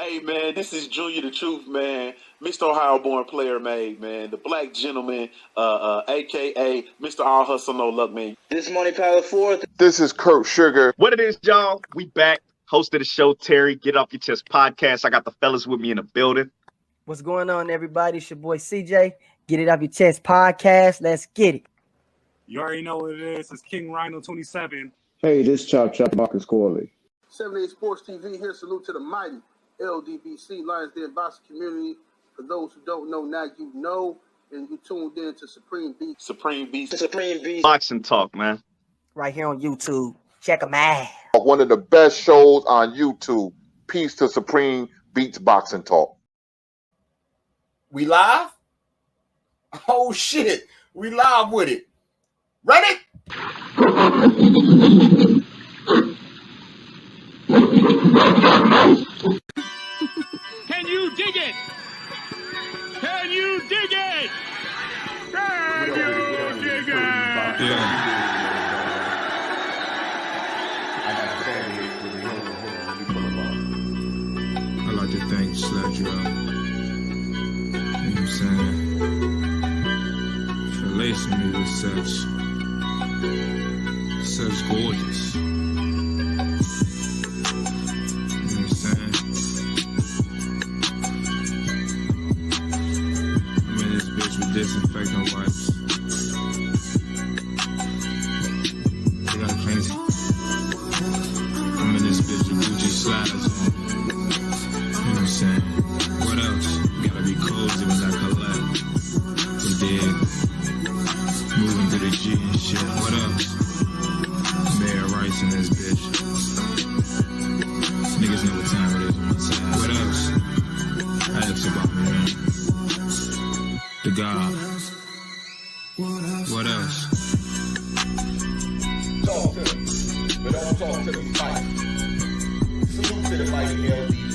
Hey, man, this is Junior the Truth, man. Mr. Ohio-born player made, man. The black gentleman, a.k.a. Mr. All Hustle No Luck, man. This Money Power 4th. This is Kurt Sugar. What it is, y'all? We back. Host of the show, Terry. Get Off Your Chest podcast. I got the fellas with me in the building. What's going on, everybody? It's your boy CJ. Get It Off Your Chest podcast. Let's get it. You already know what it is. It's King Rhino 27. Hey, this Chop Marcus Corley. 78 Sports TV here. Salute to the mighty LDBC, Lions Den boxing community. For those who don't know, now you know, and you tuned in to Supreme Beast Boxing Talk, man. Right here on YouTube. Check them out. One of the best shows on YouTube. Peace to Supreme Beats Boxing Talk. We live? Oh, shit. We live with it. Ready? Can you dig it? Can you dig it? Can you dig it? Yeah. I like to thank Sledge up. You know what I'm saying? For lacing me with such gorgeous. You know what I'm saying? I'm in this bitch with disinfectant wipes. They got crazy. I'm in this bitch with Gucci slides on. You know what I'm saying? What else? Gotta be cozy when I collect. We did. Moving through the G and shit. What else? Mayor Rice in this bitch. Niggas know what time it is on my side. What else? I asked about me, man. The God. What else? Talk to them, but don't talk to the fight. Salute to the mighty LDBC.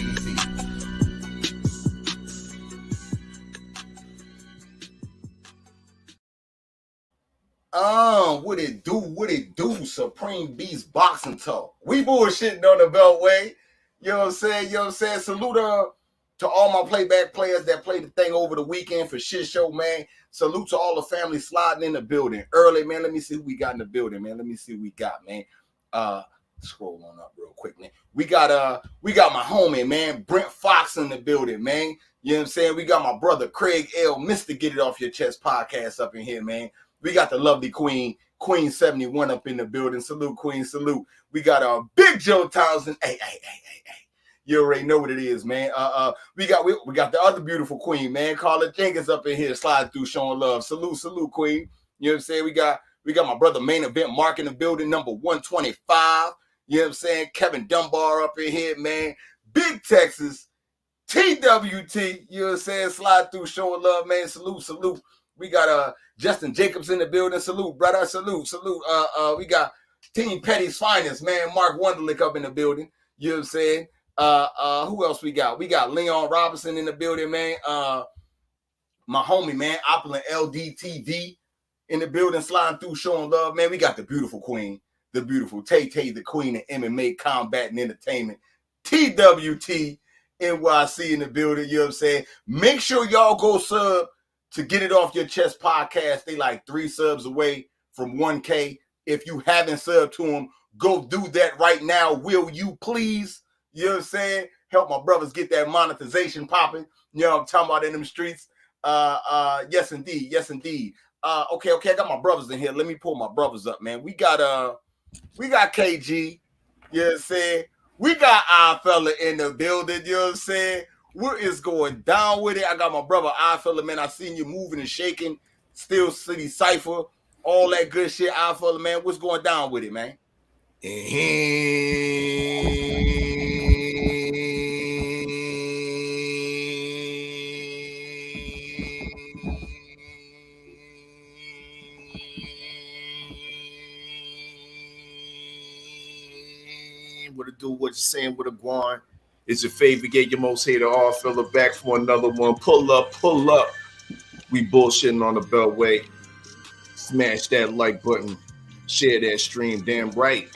What it do, Supreme Beast Boxing Talk. We bullshitting on the Beltway. You know what I'm saying? Salute to all my playback players that played the thing over the weekend for shit show, man. Salute to all the family sliding in the building early, man. Let me see who we got in the building, man. Let me see who we got, man. Scroll on up real quick, man. We got my homie, man, Brent Fox in the building, man. You know what I'm saying? We got my brother Craig L. Mr. Get It Off Your Chest podcast up in here, man. We got the lovely Queen 71 up in the building. Salute, Queen, salute. We got Big Joe Townsend. Hey. You already know what it is, man. We got the other beautiful queen, man. Carla Jenkins up in here, sliding through, showing love. Salute, queen. You know what I'm saying? We got my brother Main Event Mark in the building, number 125. You know what I'm saying? Kevin Dunbar up in here, man. Big Texas, TWT. You know what I'm saying? Slide through, showing love, man. Salute. We got Justin Jacobs in the building. Salute, brother. Salute. We got Team Petty's finest, man. Mark Wunderlich up in the building. You know what I'm saying? Who else we got? We got Leon Robinson in the building, man. My homie, man, Opulent LDTV in the building, sliding through, showing love, man. We got the beautiful queen, the beautiful Tay, the queen of MMA combat and entertainment, TWT NYC in the building. You know what I'm saying? Make sure y'all go sub to Get It Off Your Chest podcast. They like 3 subs away from 1K. If you haven't subbed to them, go do that right now. Will you please? You know what I'm saying? Help my brothers get that monetization popping. You know what I'm talking about in them streets. Yes, indeed. Okay. I got my brothers in here. Let me pull my brothers up, man. We got KG. You know what I'm saying? We got our fella in the building. You know what I'm saying? What is going down with it? I got my brother I fella, man. I seen you moving and shaking. Steel City Cypher. All that good shit. I fella, man. What's going down with it, man? What it do, what you saying, what it going. It's your favorite, get your most hated all fella back for another one. Pull up. We bullshitting on the Beltway. Smash that like button. Share that stream. Damn right.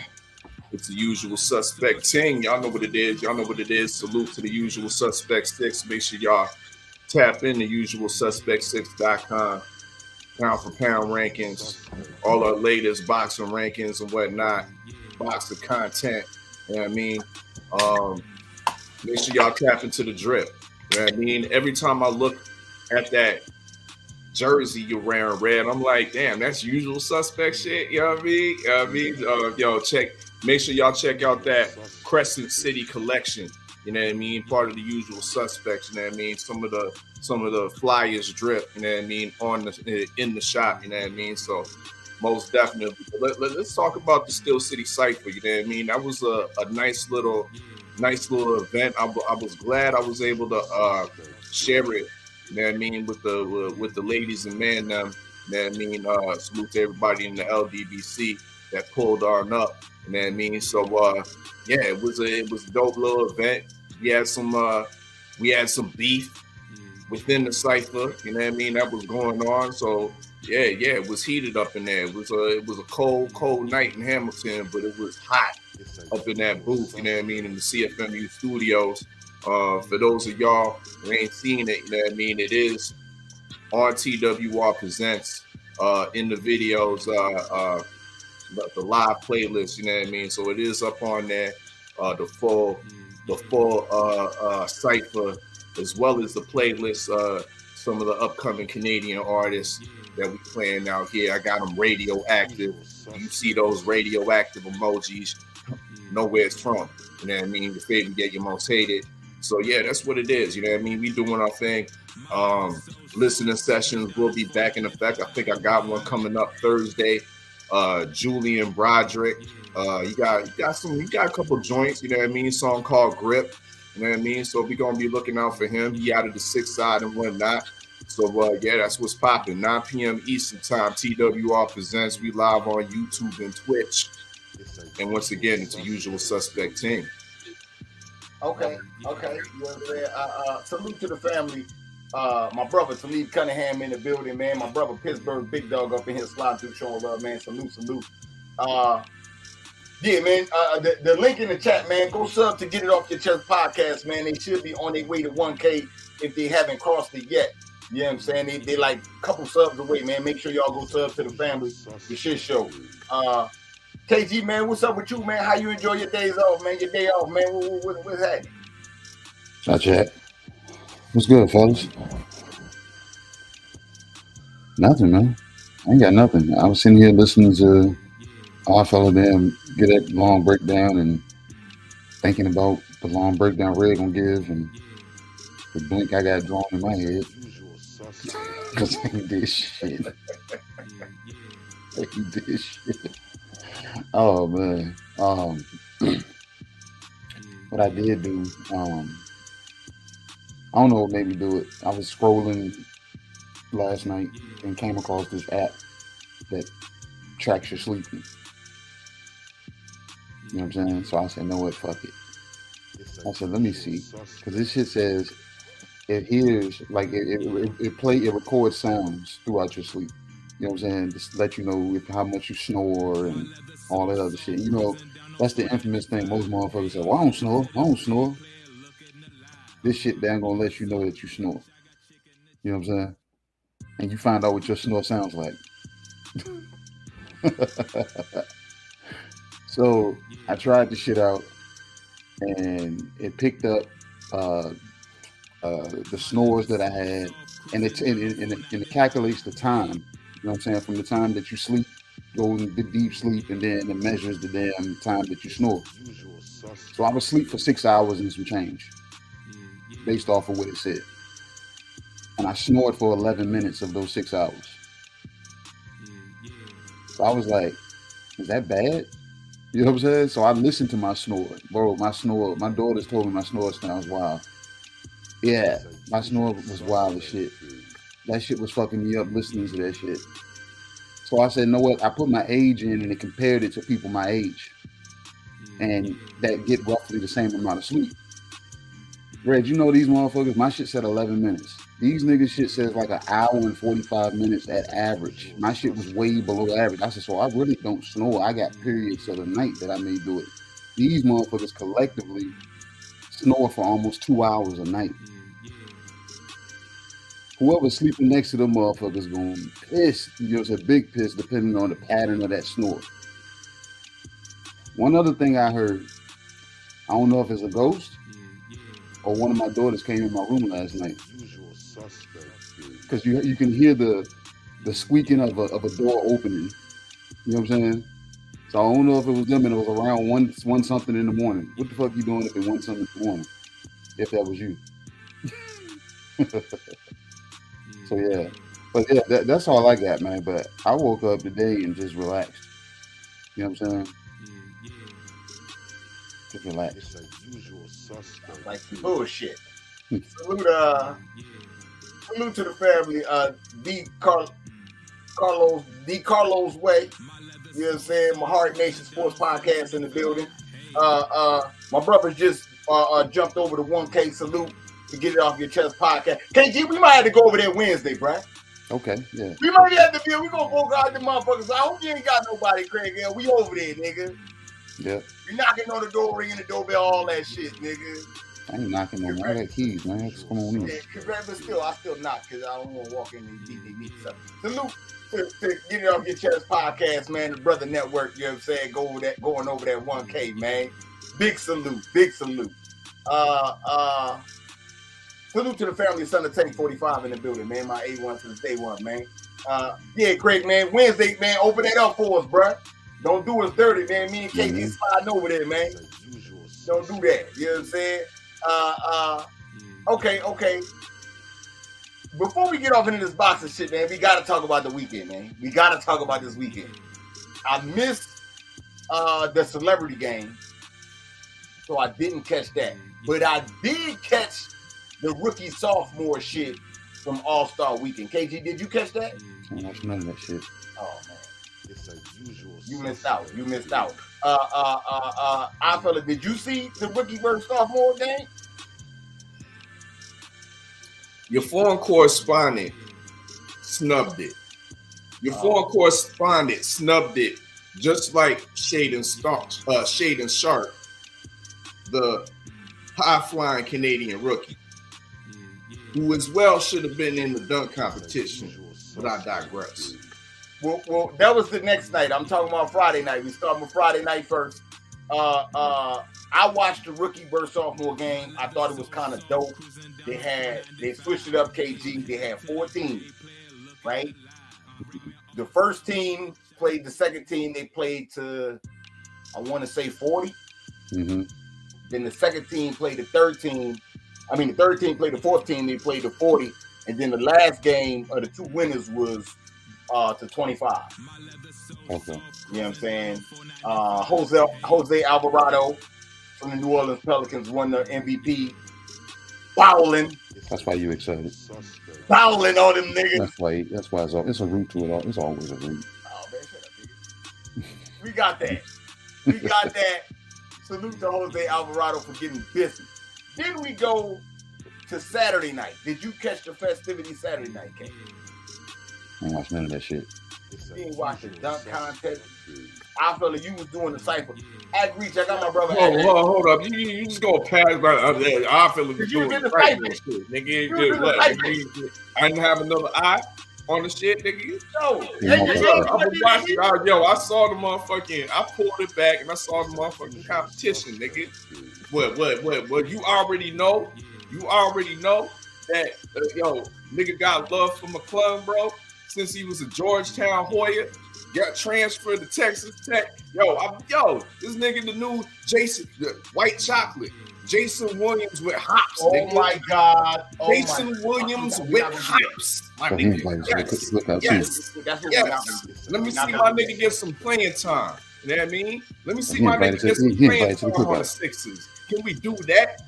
It's the usual suspect ting. Y'all know what it is. Y'all know what it is. Salute to the usual suspect 6. Make sure y'all tap in the usualsuspect6.com. Pound for pound rankings, all our latest boxing rankings and whatnot, boxing content. You know what I mean? Make sure y'all tap into the drip. You know what I mean? Every time I look at that jersey you're wearing red, I'm like, damn, that's usual suspect shit. You know what I mean? Make sure y'all check out that Crescent City collection. You know what I mean? Part of the usual suspects. You know what I mean? Some of the flyers drip. You know what I mean? In the shop. You know what I mean? So most definitely. Let's talk about the Steel City Cypher. You know what I mean? That was a nice little event. I was glad I was able to share it. You know what I mean? With the ladies and men. You know what I mean? Salute to everybody in the LDBC that pulled on up. You know what I mean? So yeah, it was a dope little event. We had some beef within the cipher. You know what I mean? That was going on. So yeah, it was heated up in there. It was a cold night in Hamilton, but it was hot up in that booth. You know what I mean? In the CFMU studios. For those of y'all who ain't seen it, you know what I mean? It is on TWR Presents in the videos. The live playlist, you know what I mean? So it is up on there, the full cipher, as well as the playlist, some of the upcoming Canadian artists that we playing out here. I got them radioactive. You see those radioactive emojis, know where it's from. You know what I mean? Your favorite get your most hated. So yeah, that's what it is. You know what I mean? We doing our thing. Listening sessions will be back in effect. I think I got one coming up Thursday. Julian Broderick, you got a couple joints, you know what I mean? Song called Grip, you know what I mean? So we're gonna be looking out for him. He out of the 6th side and whatnot. So yeah, that's what's popping. 9 p.m. Eastern time. TWR Presents. We live on YouTube and Twitch. And once again, it's the usual suspect team. Okay. Salute to the family. My brother Talib Cunningham in the building, man. My brother Pittsburgh Big Dog up in here sliding through showing love, man. Salute. Yeah, man. The link in the chat, man. Go sub to Get It Off Your Chest podcast, man. They should be on their way to 1K if they haven't crossed it yet. You know what I'm saying? They like a couple subs away, man. Make sure y'all go sub to the family. The shit show. KG, man, what's up with you, man? How you enjoy your days off, man? Your day off, man. What's happening? Not yet. What's good, fellas? Nothing, man. I ain't got nothing. I was sitting here listening to our fella damn get that long breakdown and thinking about the long breakdown Red gonna give and the blink I got drawn in my head. Because I ain't did shit. Oh, man. What I did do, I don't know what made me do it. I was scrolling last night and came across this app that tracks your sleeping. You know what I'm saying? So I said, no, what, fuck it. I said, let me see. Because this shit says it hears, like, it records sounds throughout your sleep. You know what I'm saying? Just let you know how much you snore and all that other shit. You know, that's the infamous thing. Most motherfuckers say, well, I don't snore. This shit down gonna let you know that you snore. You know what I'm saying? And you find out what your snore sounds like. So I tried the shit out and it picked up the snores that I had and it calculates the time. You know what I'm saying? From the time that you sleep, go into deep sleep, and then it measures the damn time that you snore. So I was asleep for 6 hours and some change, based off of what it said. And I snored for 11 minutes of those 6 hours. So I was like, is that bad? You know what I'm saying? So I listened to my snore. Bro, my daughters told me my snore sounds wild. Yeah, my snore was wild as shit. That shit was fucking me up listening to that shit. So I said, you know what? I put my age in and it compared it to people my age. And that get roughly the same amount of sleep. Red, you know these motherfuckers, my shit said 11 minutes. These niggas shit says like an hour and 45 minutes at average. My shit was way below average. I said, so I really don't snore. I got periods of the night that I may do it. These motherfuckers collectively snore for almost 2 hours a night. Whoever's sleeping next to them motherfuckers gonna be pissed. You know, it's a big piss depending on the pattern of that snore. One other thing I heard, I don't know if it's a ghost or one of my daughters came in my room last night. Because you can hear the squeaking of a door opening. You know what I'm saying? So I don't know if it was them and it was around one something in the morning. What the fuck you doing if it 1 something in the morning? If that was you. So yeah. But yeah, that's all I got, man. But I woke up today and just relaxed. You know what I'm saying? Just relax. Like some bullshit. Salute to the family. Carlos Way. You know what I'm saying? My Heart Nation Sports Podcast in the building. My brothers just jumped over the 1K salute to get it off your chest podcast. KG, we might have to go over there Wednesday, bro. Okay, yeah. We might have to be. We gonna go out the motherfuckers. I hope you ain't got nobody, Craig. Yeah, we over there, nigga. Yeah. You knocking on the door, ringing the doorbell, all that shit, nigga. I ain't knocking on. I got keys, man. Just come on in. Yeah, but still, I still knock because I don't want to walk in and beat stuff. Salute to Get It Off Your Chest podcast, man. The Brother Network, you know what I'm saying? Going over that 1K, man. Big salute. Salute to the family of Son of Tank 45 in the building, man. My A1 since day one, man. Yeah, Craig, man. Wednesday, man. Open that up for us, bro. Don't do us dirty, man. Me and KG sliding over there, man. Don't do that. You know what I'm saying? Okay. Before we get off into this boxing shit, man, we got to talk about the weekend, man. We got to talk about this weekend. I missed the celebrity game, so I didn't catch that. But I did catch the rookie sophomore shit from All-Star Weekend. KG, did you catch that? I don't watch none of that shit. Oh, man. You missed out. I fella, did you see the rookie versus sophomore game? Your foreign correspondent snubbed it. Just like Shaden Sharp, the high-flying Canadian rookie, who as well should have been in the dunk competition, but I digress. Well, that was the next night. I'm talking about Friday night. We started with Friday night first. I watched the rookie versus sophomore game. I thought it was kind of dope. They switched it up, KG. They had 4 teams, right? The first team played the second team. They played to, I want to say 40. Mm-hmm. Then the second team played the third team. I mean, the third team played the fourth team. They played the 40. And then the last game of the 2 winners was to 25. Okay. You know what I'm saying? Jose Alvarado from the New Orleans Pelicans won the MVP. Bowling. That's why you excited. Bowling on them niggas. That's why it's a root to it all. It's always a root. Oh man, shut up, nigga. We got that. Salute to Jose Alvarado for getting business. Then we go to Saturday night. Did you catch the festivity Saturday night, King? I ain't watch none of that shit. You ain't watch the dunk contest. I feel like you was doing the cypher. At Reach, I got my brother. Hold up. You just go past by I feel like you doing did the the right cypher. shit, nigga. I didn't have another eye on the shit, nigga. No. I saw the motherfucking. I pulled it back and I saw the motherfucking competition, nigga. What? You already know. That nigga got love for McClung, bro. Since he was a Georgetown Hoya, got transferred to Texas Tech. This nigga the new white chocolate. Jason Williams with hops. Oh nigga. my God. Jason Williams with hops. My nigga. Yes. Let me see my nigga get some playing time. You know what I mean? Let me see my nigga get some playing time on the Sixers. Can we do that?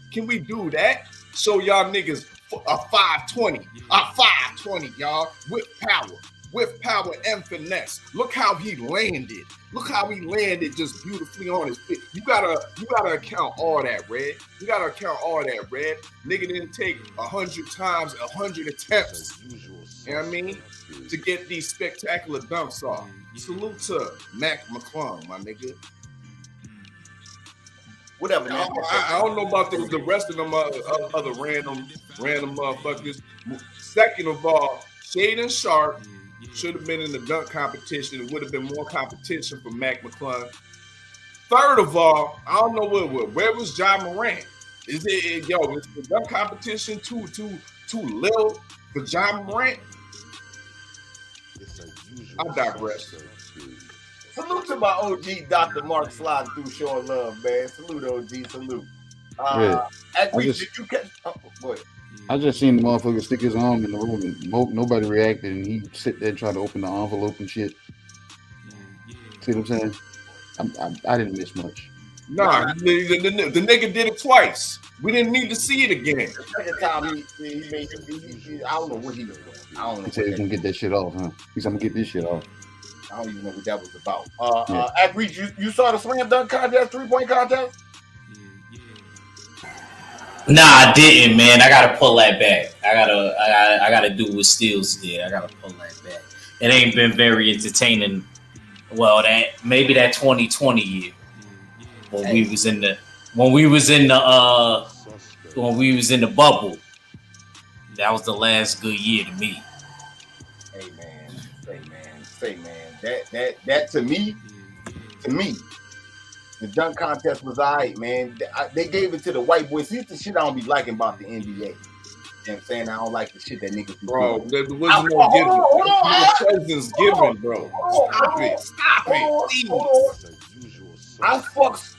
Show y'all niggas a 520. A 520, y'all, with power. with power and finesse. Look how he landed. Look how he landed just beautifully on his feet. You gotta account all that, Red. You gotta account all that, Red. Nigga didn't take 100 times, 100 attempts. You know what I mean? To get these spectacular dunks off. Salute to Mac McClung, my nigga. Whatever. I don't know about the rest of them other random motherfuckers. Second of all, Shaden Sharp should have been in the dunk competition. It would have been more competition for Mac McClung. Third of all, I don't know where was John Morant? Is the dunk competition too little for John Morant? I digress. Salute to my OG Dr. Mark sliding through showing love, man. Salute, OG. Salute. I just seen the motherfucker stick his arm in the room and nobody reacted, and he sit there and try to open the envelope and shit. See what I'm saying? I didn't miss much. Nah, the nigga did it twice. We didn't need to see it again. The second time he made, I don't know what he was doing. I don't know. He said he's gonna get that shit off, huh? He's gonna get this shit off. I don't even know what that was about. Ack, you saw the slam dunk contest, 3-point contest? Nah, I didn't, man. I gotta pull that back. I gotta do what Steels did. I gotta pull that back. It ain't been very entertaining. Well, maybe that 2020 year when we was in the bubble. That was the last good year to me. Say man. That to me, the dunk contest was all right, man. They gave it to the white boys. See the shit I don't be liking about the NBA. You know what I'm saying? I don't like the shit that niggas do. Bro, there was no giving. The presence given, bro. Stop it. Please. I fucks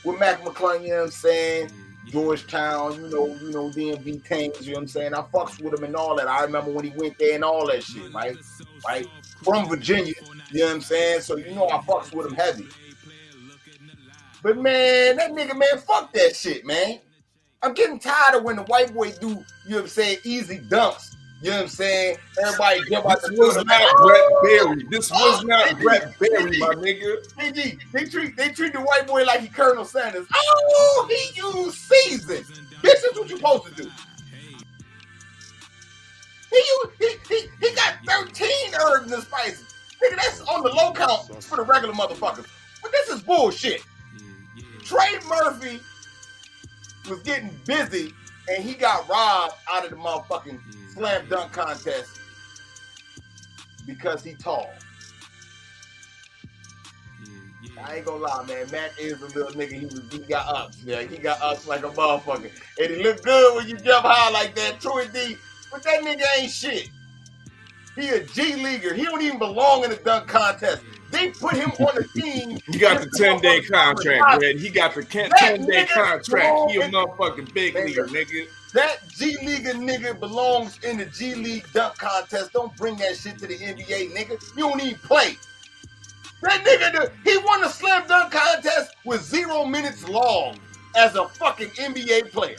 with Mac McClung, you know what I'm saying? Georgetown, you know, DMV Tanks, you know what I'm saying? I fucks with him and all that. I remember when he went there and all that shit, right? From Virginia, you know what I'm saying? So you know I fucks with him heavy. But man, that nigga, man, fuck that shit, man. I'm getting tired of when the white boy do, you know what I'm saying, easy dunks. You know what I'm saying? Everybody jump out the was not Brett Berry. This was not Brett Berry, my nigga. They treat the white boy like he Colonel Sanders. Oh, he used season. This is what you're supposed to do. He got 13 herbs and spices. Nigga, that's on the low count for the regular motherfuckers. But this is bullshit. Trey Murphy was getting busy and he got robbed out of the motherfucking slam dunk contest because he tall. I ain't gonna lie, man. Mac is a little nigga. He got ups, man. He got ups like a motherfucker. And he look good when you jump high like that. True indeed. But that nigga ain't shit. He a G leaguer. He don't even belong in the dunk contest. They put him on the team. He got the 10-day contract, man. He got the 10-day contract. He a motherfucking big leaguer, nigga. That G Leaguer nigga belongs in the G League dunk contest. Don't bring that shit to the NBA, nigga. You don't even play. That nigga, he won the slam dunk contest with 0 minutes long as a fucking NBA player.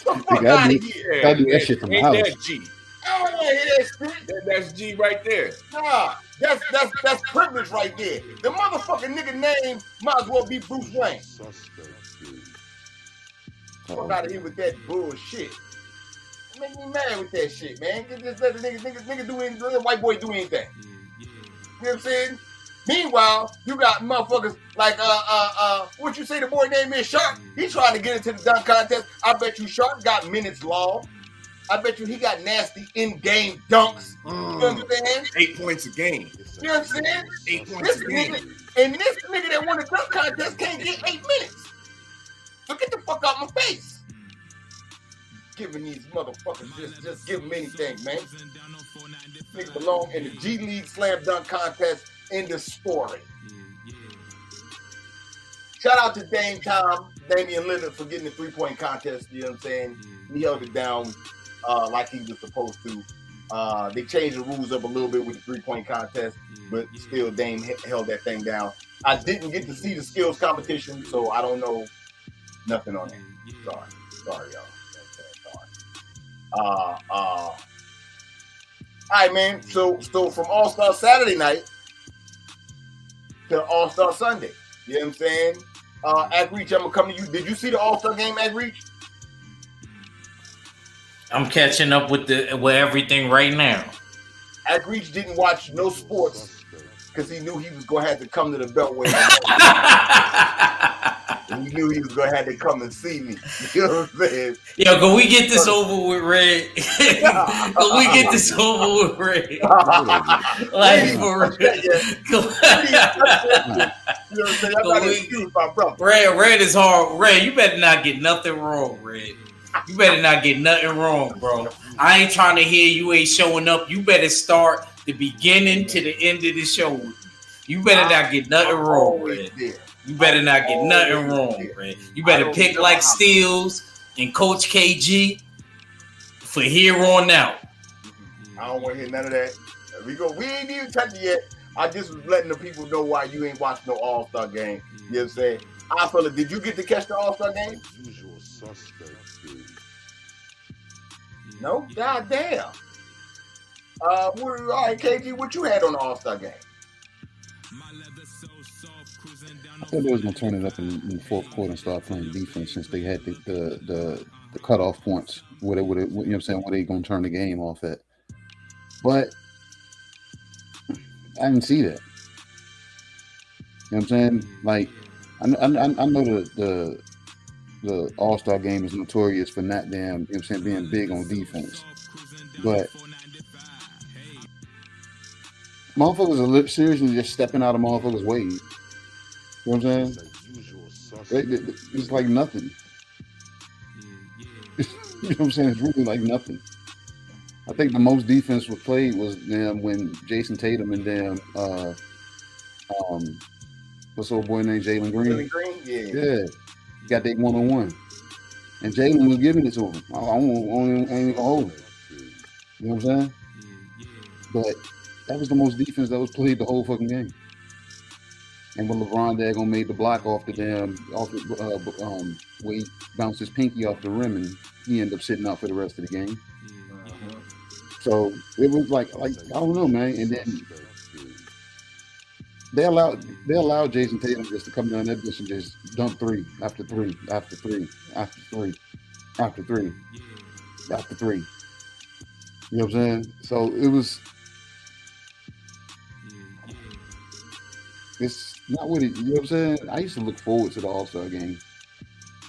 Gotta do that shit from the house. That G. I don't want to hear that shit. That's G right there. Nah, that's privilege right there. The motherfucking nigga name might as well be Bruce Wayne. Fuck out of here with that bullshit. Make me mad with that shit, man. Just let the nigga do anything. Let the white boy do anything. You know what I'm saying? Meanwhile, you got motherfuckers like what you say the boy name is Sharp. He trying to get into the dunk contest. I bet you Sharp got minutes long. I bet you he got nasty in-game dunks. You know what I'm saying? 8 points a game. You know what I'm saying? 8 points a game. This nigga that won the dunk contest can't get 8 minutes. So get the fuck out my face. Giving these motherfuckers just give them anything, man. Niggas belong in the G League Slam Dunk Contest in the story. Shout out to Damian Lillard for getting the 3-point contest. You know what I'm saying? He held it down like he was supposed to. They changed the rules up a little bit with the 3-point contest, but still Dame held that thing down. I didn't get to see the skills competition, so I don't know nothing on that. Sorry, y'all. All right, man. So from All-Star Saturday night to All-Star Sunday. You know what I'm saying? Ack Reach, I'm gonna come to you. Did you see the All-Star game, Ack Reach? I'm catching up with everything right now. Ack Reach didn't watch no sports because he knew he was gonna have to come to the Beltway. He knew he was gonna have to come and see me. You know what I'm saying? Yo, can we get this over with, Red? Can we get this over with, Red? Like, for real. Red is hard. Red, you better not get nothing wrong, Red. You better not get nothing wrong, bro. I ain't trying to hear you ain't showing up. You better start the beginning to the end of the show. You better not get nothing wrong, Red. You better not get nothing wrong, Red. You better pick like Steels and Coach KG for here on out. I don't want to hear none of that. We ain't even touched it yet. I just was letting the people know why you ain't watched no All-Star game. You know what I'm saying? I feel it. Did you get to catch the All-Star game? Usual suspect. No? God damn. All right, KG, what you had on the All-Star game? I thought they was gonna turn it up in the fourth quarter and start playing defense since they had the cutoff points where they would, you know what I'm saying, where they gonna turn the game off at. But I didn't see that. You know what I'm saying? Like I know the All-Star game is notorious for not damn, you know what I'm saying, being big on defense. But motherfuckers are seriously just stepping out of motherfuckers' way. You know what I'm saying? It's like nothing. You know what I'm saying? It's really like nothing. I think the most defense was played was when Jason Tatum and what's old boy named Jalen Green? Jalen Green? Yeah. Got that one-on-one. And Jalen was giving it to him. I ain't even gonna hold it. You know what I'm saying? But that was the most defense that was played the whole fucking game. And when LeBron daggone made the block off the where he bounced his pinky off the rim and he ended up sitting out for the rest of the game. So it was like I don't know, man. And then they allowed Jason Tatum just to come down that bitch and just dump three after three after three after three after three after three. You know what I'm saying? So it's not what it, you know what I'm saying? I used to look forward to the All-Star game.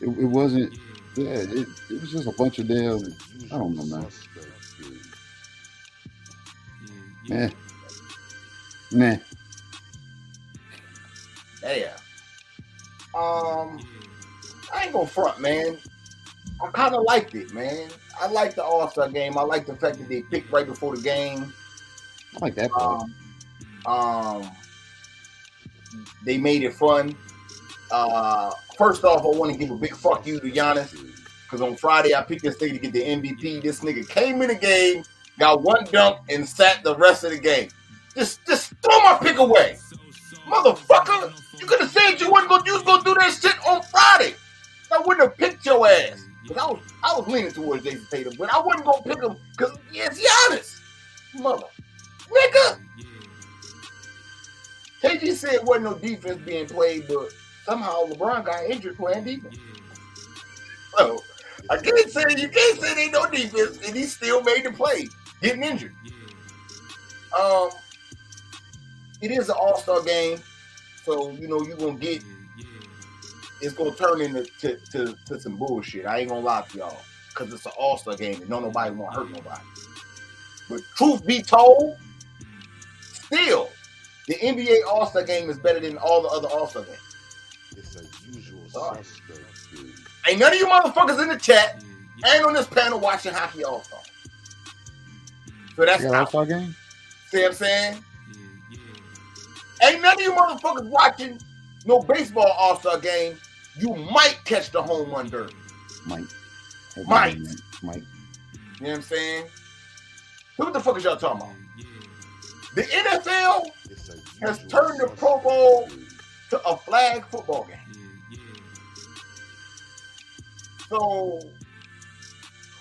It wasn't, it was just a bunch of damn, I don't know, man. Nah. Yeah. I ain't gonna front, man. I kind of liked it, man. I like the All-Star game. I like the fact that they picked right before the game. I like that part. They made it fun. First off, I want to give a big fuck you to Giannis, because on Friday I picked this thing to get the MVP. This nigga came in the game, got one dunk, and sat the rest of the game. Just throw my pick away, motherfucker. You could have said you was gonna do that shit on Friday. I wouldn't have picked your ass. Because I was leaning towards Jason Tatum, but I wasn't gonna pick him because it's Giannis, mother nigga. KG said wasn't no defense being played, but somehow LeBron got injured playing defense. So you can't say there ain't no defense, and he still made the play, getting injured. It is an All-Star game, so you're gonna get. It's gonna turn into to some bullshit. I ain't gonna lie to y'all, because it's an All-Star game and nobody wanna hurt nobody. But truth be told, still, the NBA All-Star game is better than all the other All-Star games. It's a usual suspect. Ain't none of you motherfuckers in the chat and on this panel watching hockey All-Star. So that's All-Star game. See what I'm saying? Ain't none of you motherfuckers watching no baseball All-Star game. You might catch the home run derby. Might. You know what I'm saying? So what the fuck is y'all talking about? The NFL has turned the Pro Bowl to a flag football game. So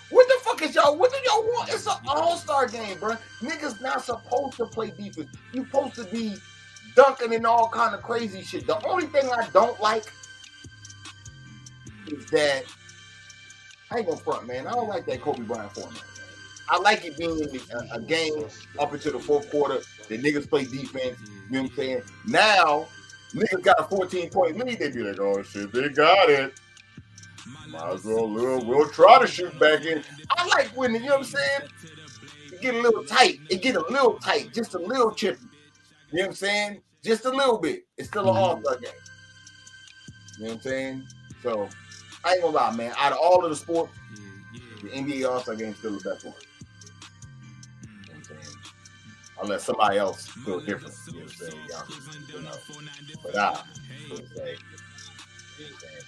what the fuck fuck is y'all? What do y'all want? It's an all-star game, bro. Niggas not supposed to play defense. You supposed to be dunking and all kind of crazy shit. The only thing I don't like is that I ain't gonna front, man. I don't like that Kobe Bryant format, man. I like it being in a game up into the fourth quarter. The niggas play defense. You know what I'm saying? Now, niggas got a 14-point lead. They be like, oh shit, they got it. Might as well, we'll try to shoot back in. I like when, you know what I'm saying? It get a little tight. Just a little chippy. You know what I'm saying? Just a little bit. It's still an all-star game. You know what I'm saying? So, I ain't gonna lie, man. Out of all of the sports, the NBA All-Star game is still the best one. You know what I'm saying? Unless somebody else feels different. You know what I'm saying? You know. But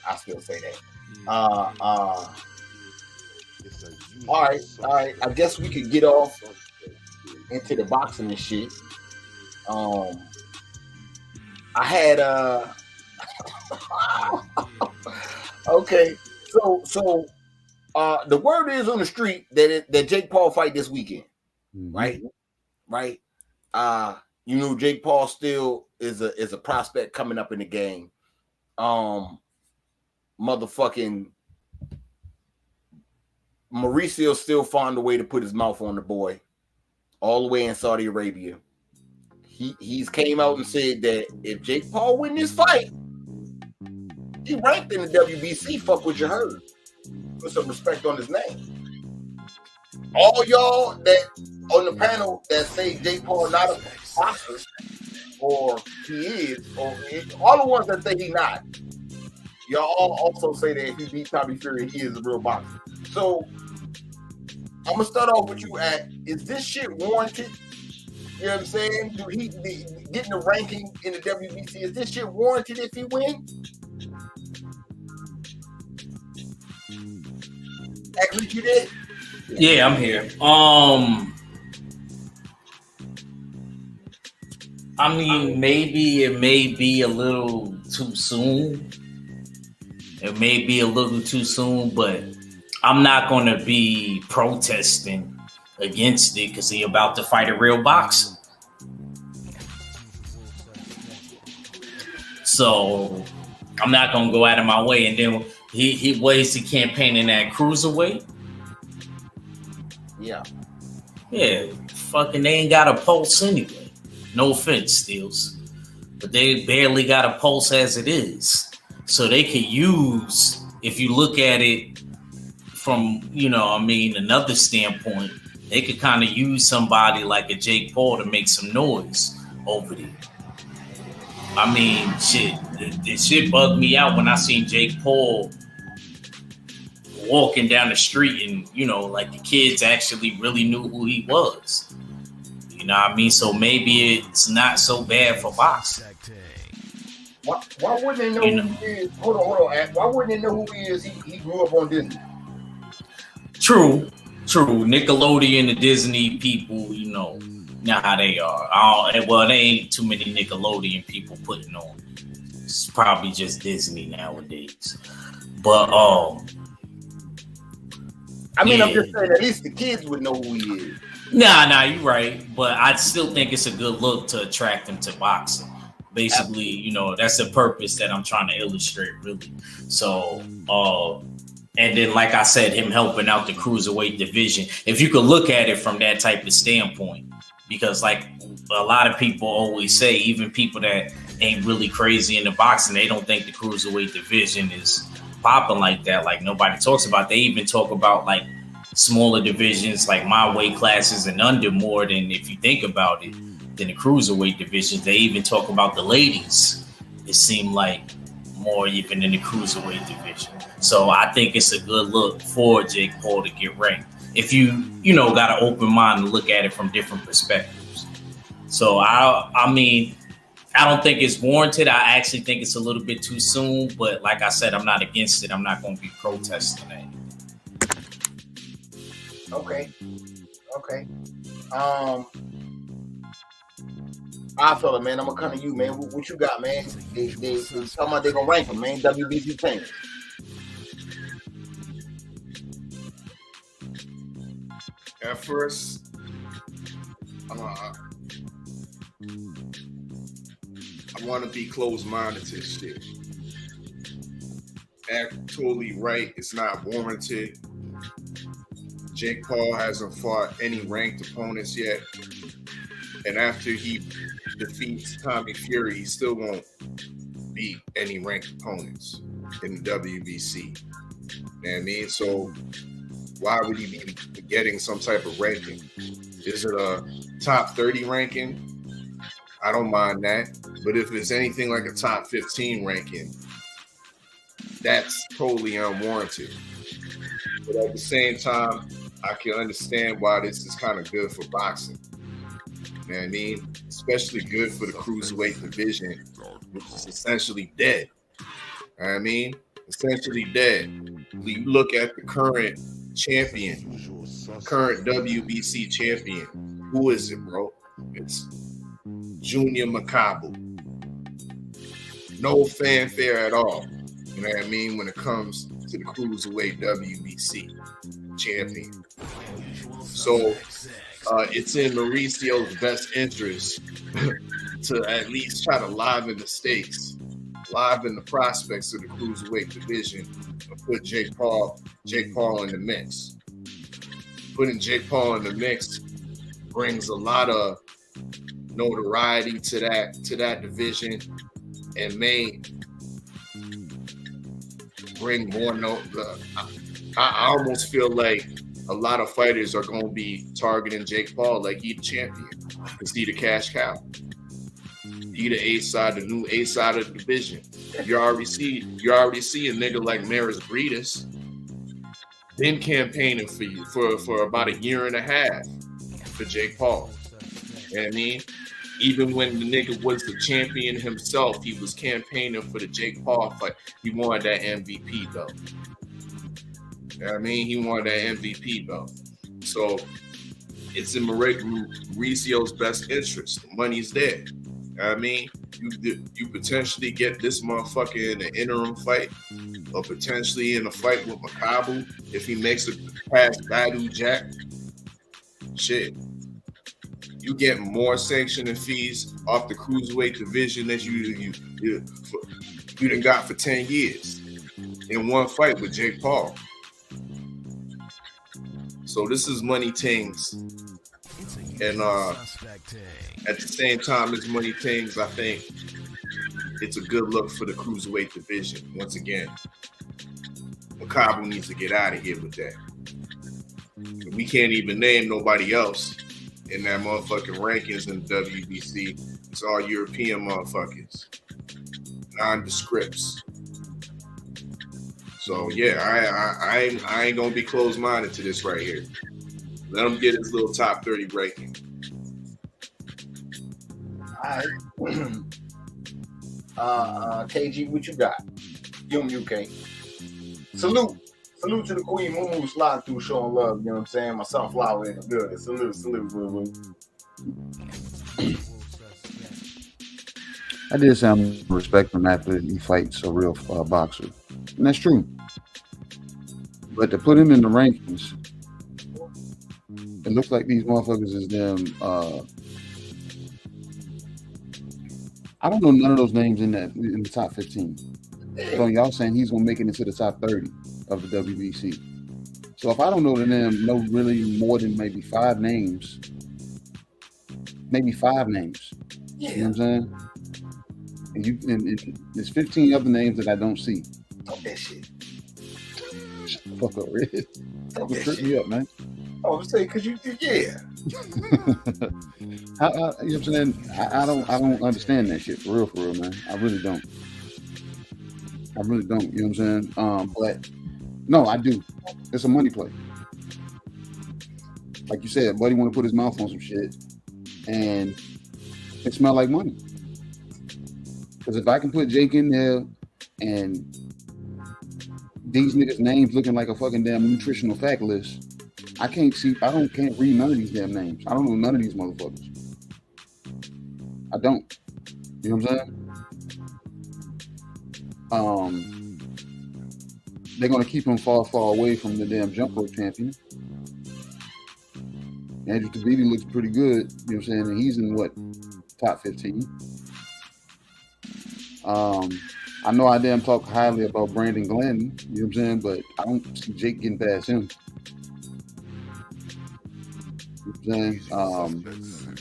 I still say that. All right. I guess we could get off into the boxing and shit. I had okay. So the word is on the street that Jake Paul fight this weekend, right? Right. You know, Jake Paul still is a prospect coming up in the game. Motherfucking Mauricio still found a way to put his mouth on the boy, all the way in Saudi Arabia. He's came out and said that if Jake Paul win this fight, he ranked in the WBC. Fuck what you heard. Put some respect on his name. All y'all that on the panel that say Jake Paul not a boxer, or he is, or all the ones that say he not, y'all all also say that if he beat Tommy Fury, he is a real boxer. So I'm gonna start off with you, Ack. Is this shit warranted? You know what I'm saying? Do he getting the ranking in the WBC? Is this shit warranted if he wins? Ack, you did? Yeah, I'm here. I mean, maybe it may be a little too soon. It may be a little too soon, but I'm not going to be protesting against it because he's about to fight a real boxer. So I'm not going to go out of my way. And then he weighs the campaign in that cruiserweight. Yeah. Yeah, fucking they ain't got a pulse anyway. No offense, Steels. But they barely got a pulse as it is. So they could use, if you look at it from, another standpoint, they could kind of use somebody like a Jake Paul to make some noise over there. I mean, shit, this shit bugged me out when I seen Jake Paul walking down the street and, like the kids actually really knew who he was. You know what I mean? So maybe it's not so bad for boxing. Why wouldn't they know who he is? Hold on. Why wouldn't they know who he is? He grew up on Disney. True. Nickelodeon, the Disney people, know how they are. There ain't too many Nickelodeon people putting on. It's probably just Disney nowadays. But I'm just saying, at least the kids would know who he is. Nah, you're right. But I still think it's a good look to attract them to boxing. Basically, that's the purpose that I'm trying to illustrate, really. So, and then, like I said, him helping out the cruiserweight division. If you could look at it from that type of standpoint, because like a lot of people always say, even people that ain't really crazy in the boxing, they don't think the cruiserweight division is popping like that. Like nobody talks about. They even talk about like smaller divisions, like my weight classes and under, more than, if you think about it, than the cruiserweight divisions. They even talk about the ladies. It seemed like more even in the cruiserweight division. So I think it's a good look for Jake Paul to get ranked. If you got an open mind to look at it from different perspectives. So I mean, I don't think it's warranted. I actually think it's a little bit too soon. But like I said, I'm not against it. I'm not going to be protesting it. Okay. I feel it, man. I'm gonna come to you, man. What you got, man? They talking about they gonna rank him, man. WBC champion. At first, I want to be closed-minded to this shit. Ack totally right. It's not warranted. Jake Paul hasn't fought any ranked opponents yet. And after he defeats Tommy Fury, he still won't beat any ranked opponents in the WBC. You know what I mean? So why would he be getting some type of ranking? Is it a top 30 ranking? I don't mind that. But if it's anything like a top 15 ranking, that's totally unwarranted. But at the same time, I can understand why this is kind of good for boxing. You know what I mean? Especially good for the cruiserweight division, which is essentially dead. You know what I mean? Essentially dead. When you look at the current champion, current WBC champion, who is it, bro? It's Junior Makabu. No fanfare at all. You know what I mean? When it comes to the cruiserweight WBC champion. So it's in Mauricio's best interest to at least try to liven the stakes, liven the prospects of the cruiserweight division, and put Jake Paul in the mix. Putting Jake Paul in the mix brings a lot of notoriety to that division, and may bring more I almost feel like a lot of fighters are going to be targeting Jake Paul like he the champion, because he the cash cow. He the A side, the new A side of the division. You already see a nigga like Maris Breedis been campaigning for you for about a year and a half for Jake Paul. You know what I mean? Even when the nigga was the champion himself, he was campaigning for the Jake Paul fight. He wanted that MVP though. You know what I mean? He wanted that MVP belt. So it's in Mauricio's best interest. The money's there. You know what I mean? You potentially get this motherfucker in an interim fight, or potentially in a fight with Makabu if he makes it past Badu Jack. Shit. You get more sanctioning fees off the cruiserweight division that you done got for 10 years in one fight with Jake Paul. So this is money things, and at the same time, it's money things. I think it's a good look for the cruiserweight division. Once again, Makabu needs to get out of here with that. We can't even name nobody else in that motherfucking rankings in the WBC. It's all European motherfuckers, nondescripts. So yeah, I ain't gonna be closed-minded to this right here. Let him get his little top 30 ranking. All right. KG, what you got? Give him UK. Salute to the Queen Moo slide through showing love. You know what I'm saying? My sunflower in the building. Salute, boo. I did some respect him after he fights a real boxer, and that's true. But to put him in the rankings, it looks like these motherfuckers is them. I don't know none of those names in the top 15. So y'all saying he's gonna make it into the top 30 of the WBC. So if I don't know know really more than maybe five names. Yeah. You know what I'm saying? And there's 15 other names that I don't see. Talk that shit. Fuck up, Red. Talk that trip shit. me up, man. I was saying, cause you. You know what I'm saying? I don't understand that shit for real, man. I really don't. You know what I'm saying? But no, I do. It's a money play. Like you said, buddy want to put his mouth on some shit, and it smell like money. Because if I can put Jake in there, and these niggas' names looking like a fucking damn nutritional fact list, I can't read none of these damn names. I don't know none of these motherfuckers. I don't. You know what I'm saying? They're gonna keep him far away from the damn jump rope champion. Andrew Tabiti looks pretty good. You know what I'm saying? And he's in what, top 15. I know I damn talk highly about Brandon Glenn. You know what I'm saying? But I don't see Jake getting past him. You know what I'm saying?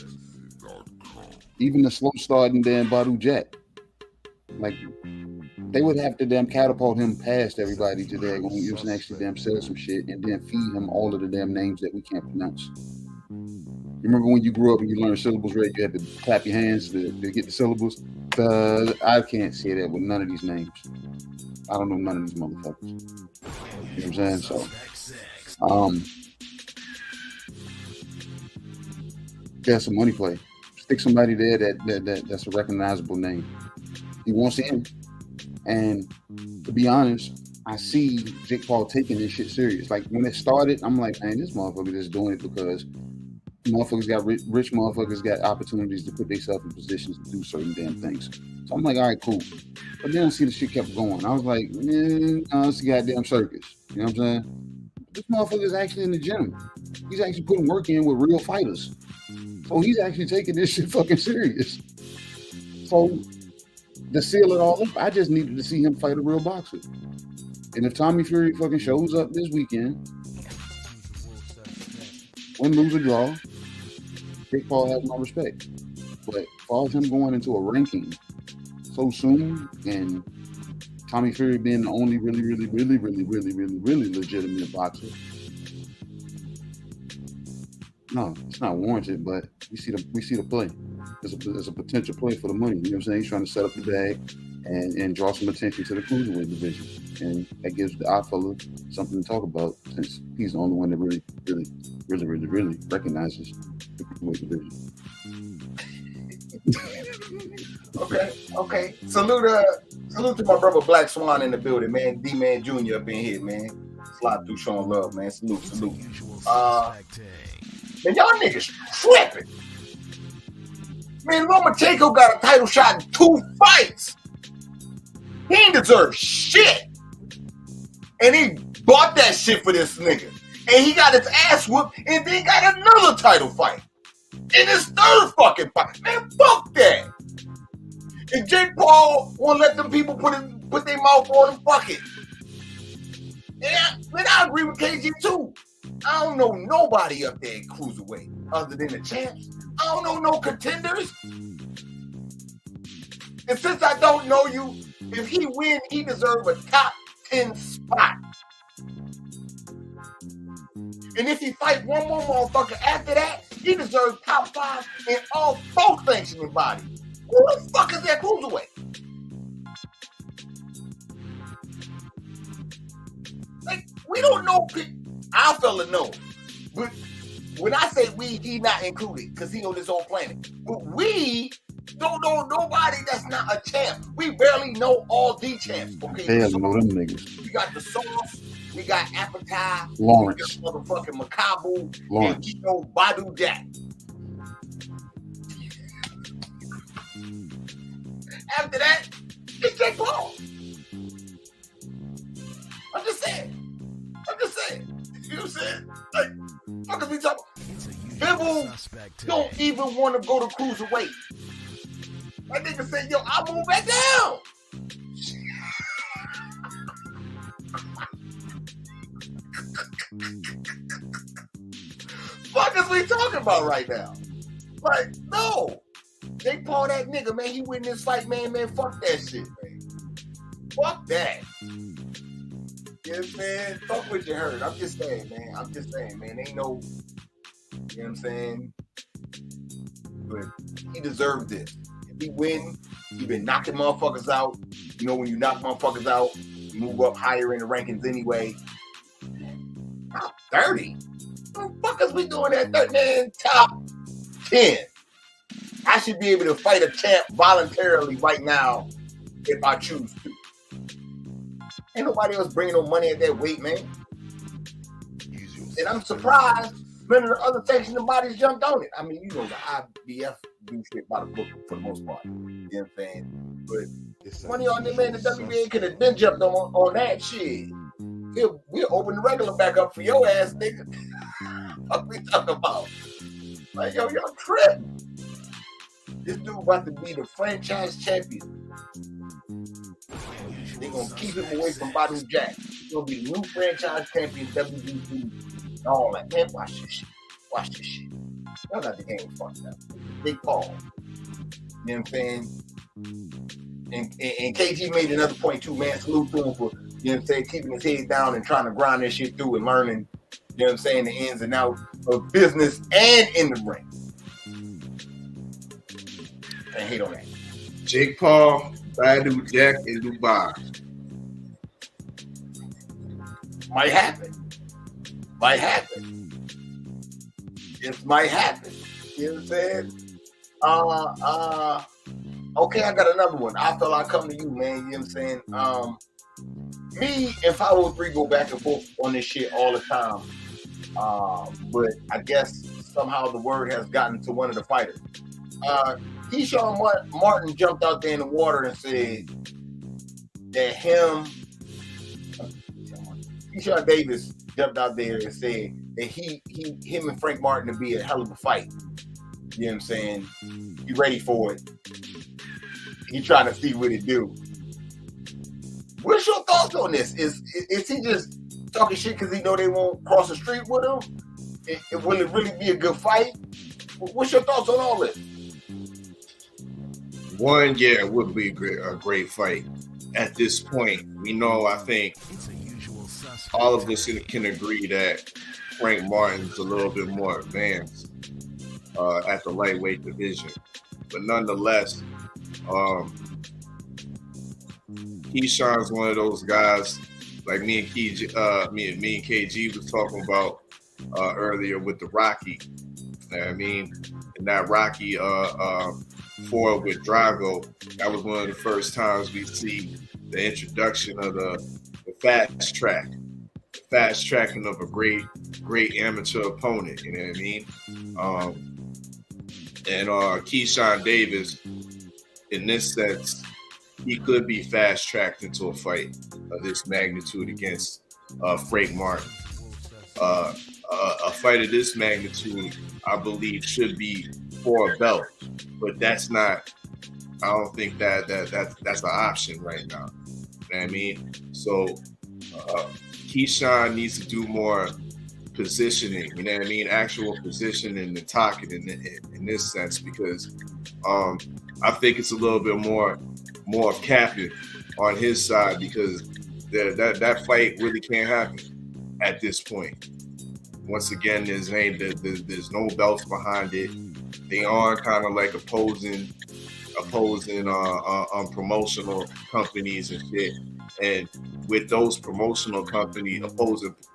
Even the slow starting damn Badu Jack. Like, they would have to damn catapult him past everybody today. You know what I'm saying? Actually damn sell some shit and then feed him all of the damn names that we can't pronounce. You remember when you grew up and you learned syllables, right? You had to clap your hands to get the syllables. I can't say that with none of these names. I don't know none of these motherfuckers. You know what I'm saying? So, that's a money play. Stick somebody there that's a recognizable name. He wants in. And to be honest, I see Jake Paul taking this shit serious. Like, when it started, I'm like, man, this motherfucker just doing it because motherfuckers got rich motherfuckers got opportunities to put themselves in positions to do certain damn things. So I'm like, all right, cool. But then I see the shit kept going. I was like, man, it's a goddamn circus. You know what I'm saying? This motherfucker's actually in the gym. He's actually putting work in with real fighters. So he's actually taking this shit fucking serious. So to seal it all up, I just needed to see him fight a real boxer. And if Tommy Fury fucking shows up this weekend, win, lose, or draw, Jake Paul has my respect. But as far as him going into a ranking so soon and Tommy Fury being the only really legitimate boxer, no, it's not warranted, but we see the play. There's a potential play for the money. You know what I'm saying? He's trying to set up the bag and draw some attention to the cruiserweight division. And that gives the odd fella something to talk about since he's the only one that really recognizes the cruiserweight division. Okay. Salute to my brother Black Swan in the building, man. D-Man Jr. up in here, man. Slide through showing love, man. Salute. Man, y'all niggas tripping. Man, Lomachenko got a title shot in 2 fights. He ain't deserve shit. And he bought that shit for this nigga. And he got his ass whooped and then got another title fight. In his 3rd fucking fight. Man, fuck that. If Jake Paul won't let them people put their mouth on him, fuck it. Yeah, man, I agree with KG too. I don't know nobody up there at cruiserweight other than the champs. I don't know no contenders. And since I don't know you, if he win, he deserves a top 10 spot. And if he fight one more motherfucker after that, he deserves top 5 in all 4 sanctioning bodies. Who the fuck is that cruiserweight? Like, we don't know. Our fella know. But when I say we, he not included because he on his own planet. But we don't know nobody that's not a champ. We barely know all the champs. Okay, Hell, know them niggas. We got the Sauce, we got Apatow, Lawrence, we got motherfucking Makabu, Lawrence, and we know Badu Jack. After that, it's Jake Paul. I'm just saying. You know what I'm saying? Like, fuck is we talking? Bibble don't even want to go to cruiserweight. That nigga say, yo, I'll move back down. Fuck is we talking about right now? Like, no. Jake Paul, that nigga, man, he win this fight, man, fuck that shit, man. Fuck that. Yes, man. Fuck what you heard. I'm just saying, man. Ain't no, you know what I'm saying? But he deserved this. If he win, he been knocking motherfuckers out. You know, when you knock motherfuckers out, you move up higher in the rankings anyway. Top 30? What the fuck is we doing at 30? Man, top 10. I should be able to fight a champ voluntarily right now if I choose to. Ain't nobody else bringing no money at that weight, man. And I'm surprised none of the other sanctioned bodies jumped on it. I mean, you know, the IBF do shit by the book for the most part. You know what I'm saying? But money on them, man, the WBA could have been jumped on that shit. we'll open the regular back up for your ass, nigga. What we talking about? Like, yo, y'all tripping. This dude about to be the franchise champion. They're gonna keep him away from Badu Jack. He's gonna be the new franchise champion, WBC, and all that. Man, watch this shit. Watch this shit. Y'all got the game fucked up. Big Paul. You know what I'm saying? And KG made another point too, man. Salute to him for, you know what I'm saying, keeping his head down and trying to grind this shit through and learning, you know what I'm saying, the ins and outs of business and in the ring. And hate on that. Jake Paul, Badu Jack, and Dubai. Might happen. Might happen. It might happen. You know what I'm saying? Okay, I got another one. I feel I come to you, man. You know what I'm saying? Me and 503 go back and forth on this shit all the time. But I guess somehow the word has gotten to one of the fighters. Keyshawn Martin jumped out there in the water and said that Keyshawn Davis jumped out there and said that him and Frank Martin would be a hell of a fight. You know what I'm saying? He ready for it. He trying to see what it do. What's your thoughts on this? Is he just talking shit because he know they won't cross the street with him? Will it really be a good fight? What's your thoughts on all this? One, yeah, it would be a great fight. At this point, we know, I think all of us can agree that Frank Martin's a little bit more advanced at the lightweight division. But nonetheless, Keyshawn's one of those guys, like me and KG was talking about earlier with the Rocky. You know what I mean? And that Rocky forward with Drago, that was one of the first times we see the introduction of the fast tracking of a great amateur opponent. You know what I mean? And Keyshawn Davis, in this sense, he could be fast tracked into a fight of this magnitude against Frank Martin. A fight of this magnitude, I believe, should be for a belt, but that's not. I don't think that's an option right now. You know what I mean? So Keyshawn needs to do more positioning. You know what I mean? Actual positioning and talking in this sense, because I think it's a little bit more capping on his side, because that fight really can't happen at this point. Once again, there's no belts behind it. They are kind of like opposing promotional companies and shit. And with those opposing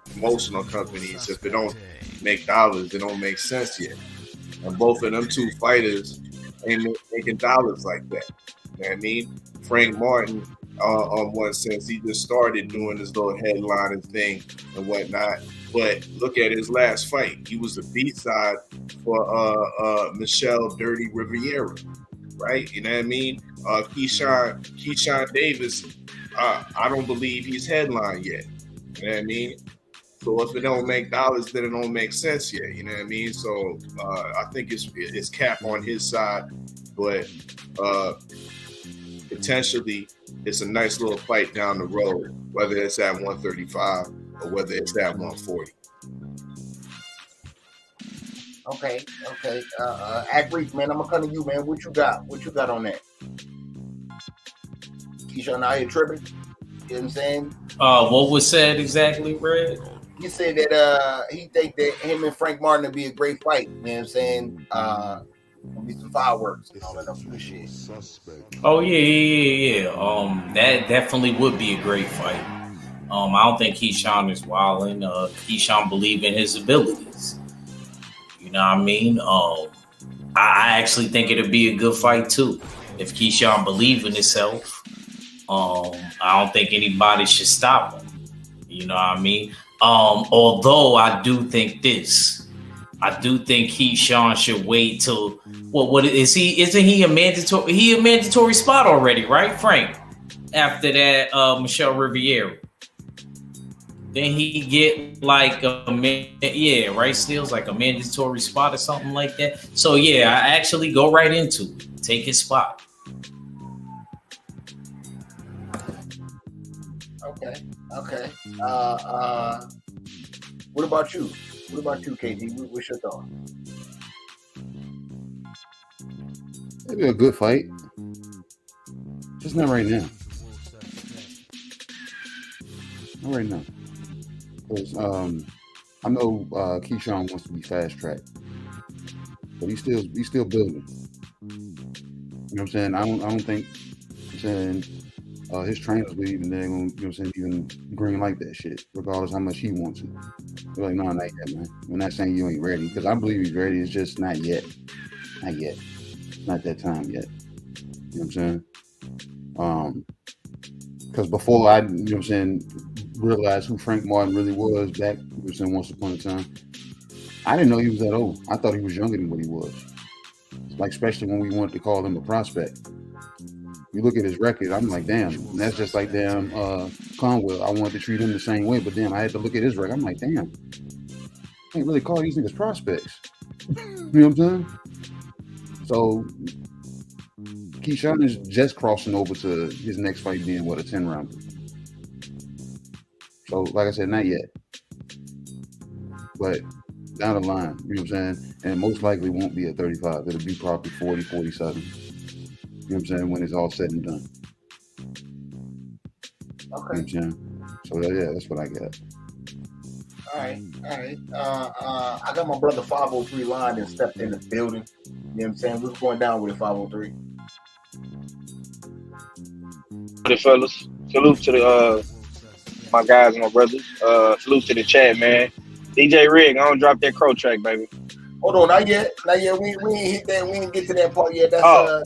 promotional companies, if it don't make dollars, it don't make sense yet. And both of them two fighters ain't making dollars like that. You know what I mean? Frank Martin, on one sense, he just started doing this little headlining thing and whatnot. But look at his last fight. He was the B-side for Michelle Dirty Riviera, right? You know what I mean? Keyshawn Davis, I don't believe he's headlined yet. You know what I mean? So if it don't make dollars, then it don't make sense yet. You know what I mean? So I think it's cap on his side, but potentially it's a nice little fight down the road, whether it's at 135 or whether it's at 140. Okay. Ack Reef, man, I'm gonna come to you, man. What you got? What you got on that? Keyshawn out here tripping. You know what I'm saying? What was said exactly, Red? He said that he think that him and Frank Martin would be a great fight. You know what I'm saying? Gonna be some fireworks and all that other shit. Oh yeah. That definitely would be a great fight. I don't think Keyshawn is wilding. Keyshawn believe in his abilities. You know what I mean? I actually think it'd be a good fight too. If Keyshawn believe in himself, I don't think anybody should stop him. You know what I mean? Although I do think this. I do think Keyshawn should wait till what is he? Isn't he a mandatory? He a mandatory spot already, right, Frank? After that, Michelle Riviera. then he get like Rice Steele's like a mandatory spot or something like that. So yeah, I actually go right into it. Take his spot. Okay. What about you? What about you, KD? What's your thought? It'd be a good fight. Just not right now. Not right now. Because I know Keyshawn wants to be fast tracked, but he's still building. You know what I'm saying? I don't think his trainers would even even green light that shit, regardless how much he wants it. They're like, no, not yet, man. We're not saying you ain't ready, because I believe he's ready. It's just not yet. Not yet. Not that time yet. You know what I'm saying? Because before I, realized who Frank Martin really was back, once upon a time, I didn't know he was that old. I thought he was younger than what he was. Like, especially when we wanted to call him a prospect. You look at his record, I'm like, damn, that's just like damn Conwell. I wanted to treat him the same way, but damn, I had to look at his record. I'm like, damn, I can't really call these niggas prospects. You know what I'm saying? So Keyshawn is just crossing over to his next fight being a 10-rounder. So like I said, not yet. But down the line, you know what I'm saying? And most likely won't be at 35. It'll be probably 40, 47. You know what I'm saying? When it's all said and done. Okay. You know what I'm saying? So yeah, that's what I got. All right. I got my brother 503 line and stepped in the building. You know what I'm saying? We're going down with it, 503. Hey, fellas. Salute to the my guys and my brothers. Salute to the chat, man. DJ Rig, I don't drop that crow track, baby. Hold on, not yet. We ain't hit that. We ain't get to that part yet. That's okay.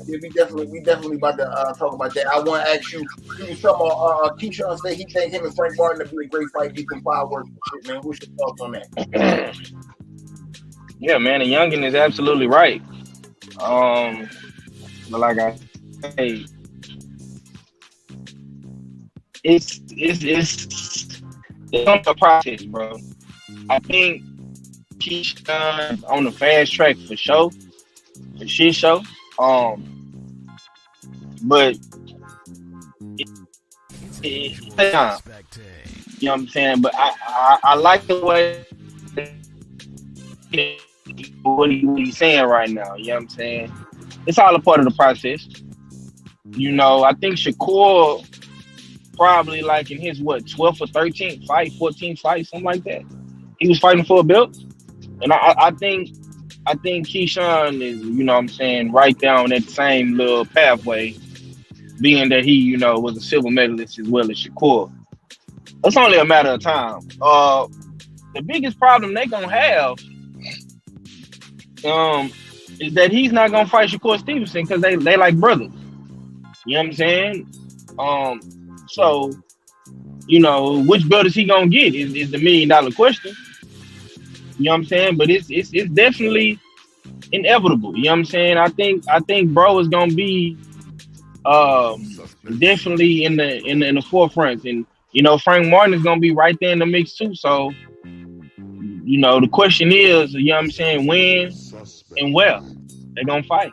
Yeah, we definitely about to talk about that. I want to ask you something. Keyshawn said he think him and Frank Martin would be a great fight. He can fireworks and shit, man. What's your thoughts on that? Yeah, man, the youngin is absolutely right. But like I say, it's on the process, bro. I think Keyshawn on the fast track for sure, for shit show. But you know what I'm saying? But I like the way what he's saying right now. You know what I'm saying? It's all a part of the process. You know, I think Shakur probably like in his 12th or 13th fight, 14th fight, something like that. He was fighting for a belt. And I think Keyshawn is, you know what I'm saying, right down that same little pathway, being that he, you know, was a silver medalist as well as Shakur. It's only a matter of time. The biggest problem they gonna have is that he's not gonna fight Shakur Stevenson because they like brothers. You know what I'm saying? So, you know, which belt is he gonna get is the $1 million question. You know what I'm saying? But it's definitely inevitable. You know what I'm saying? I think bro is gonna be definitely in the forefront, and you know Frank Martin is gonna be right there in the mix too. So, you know, the question is, you know what I'm saying, when and where they're gonna fight.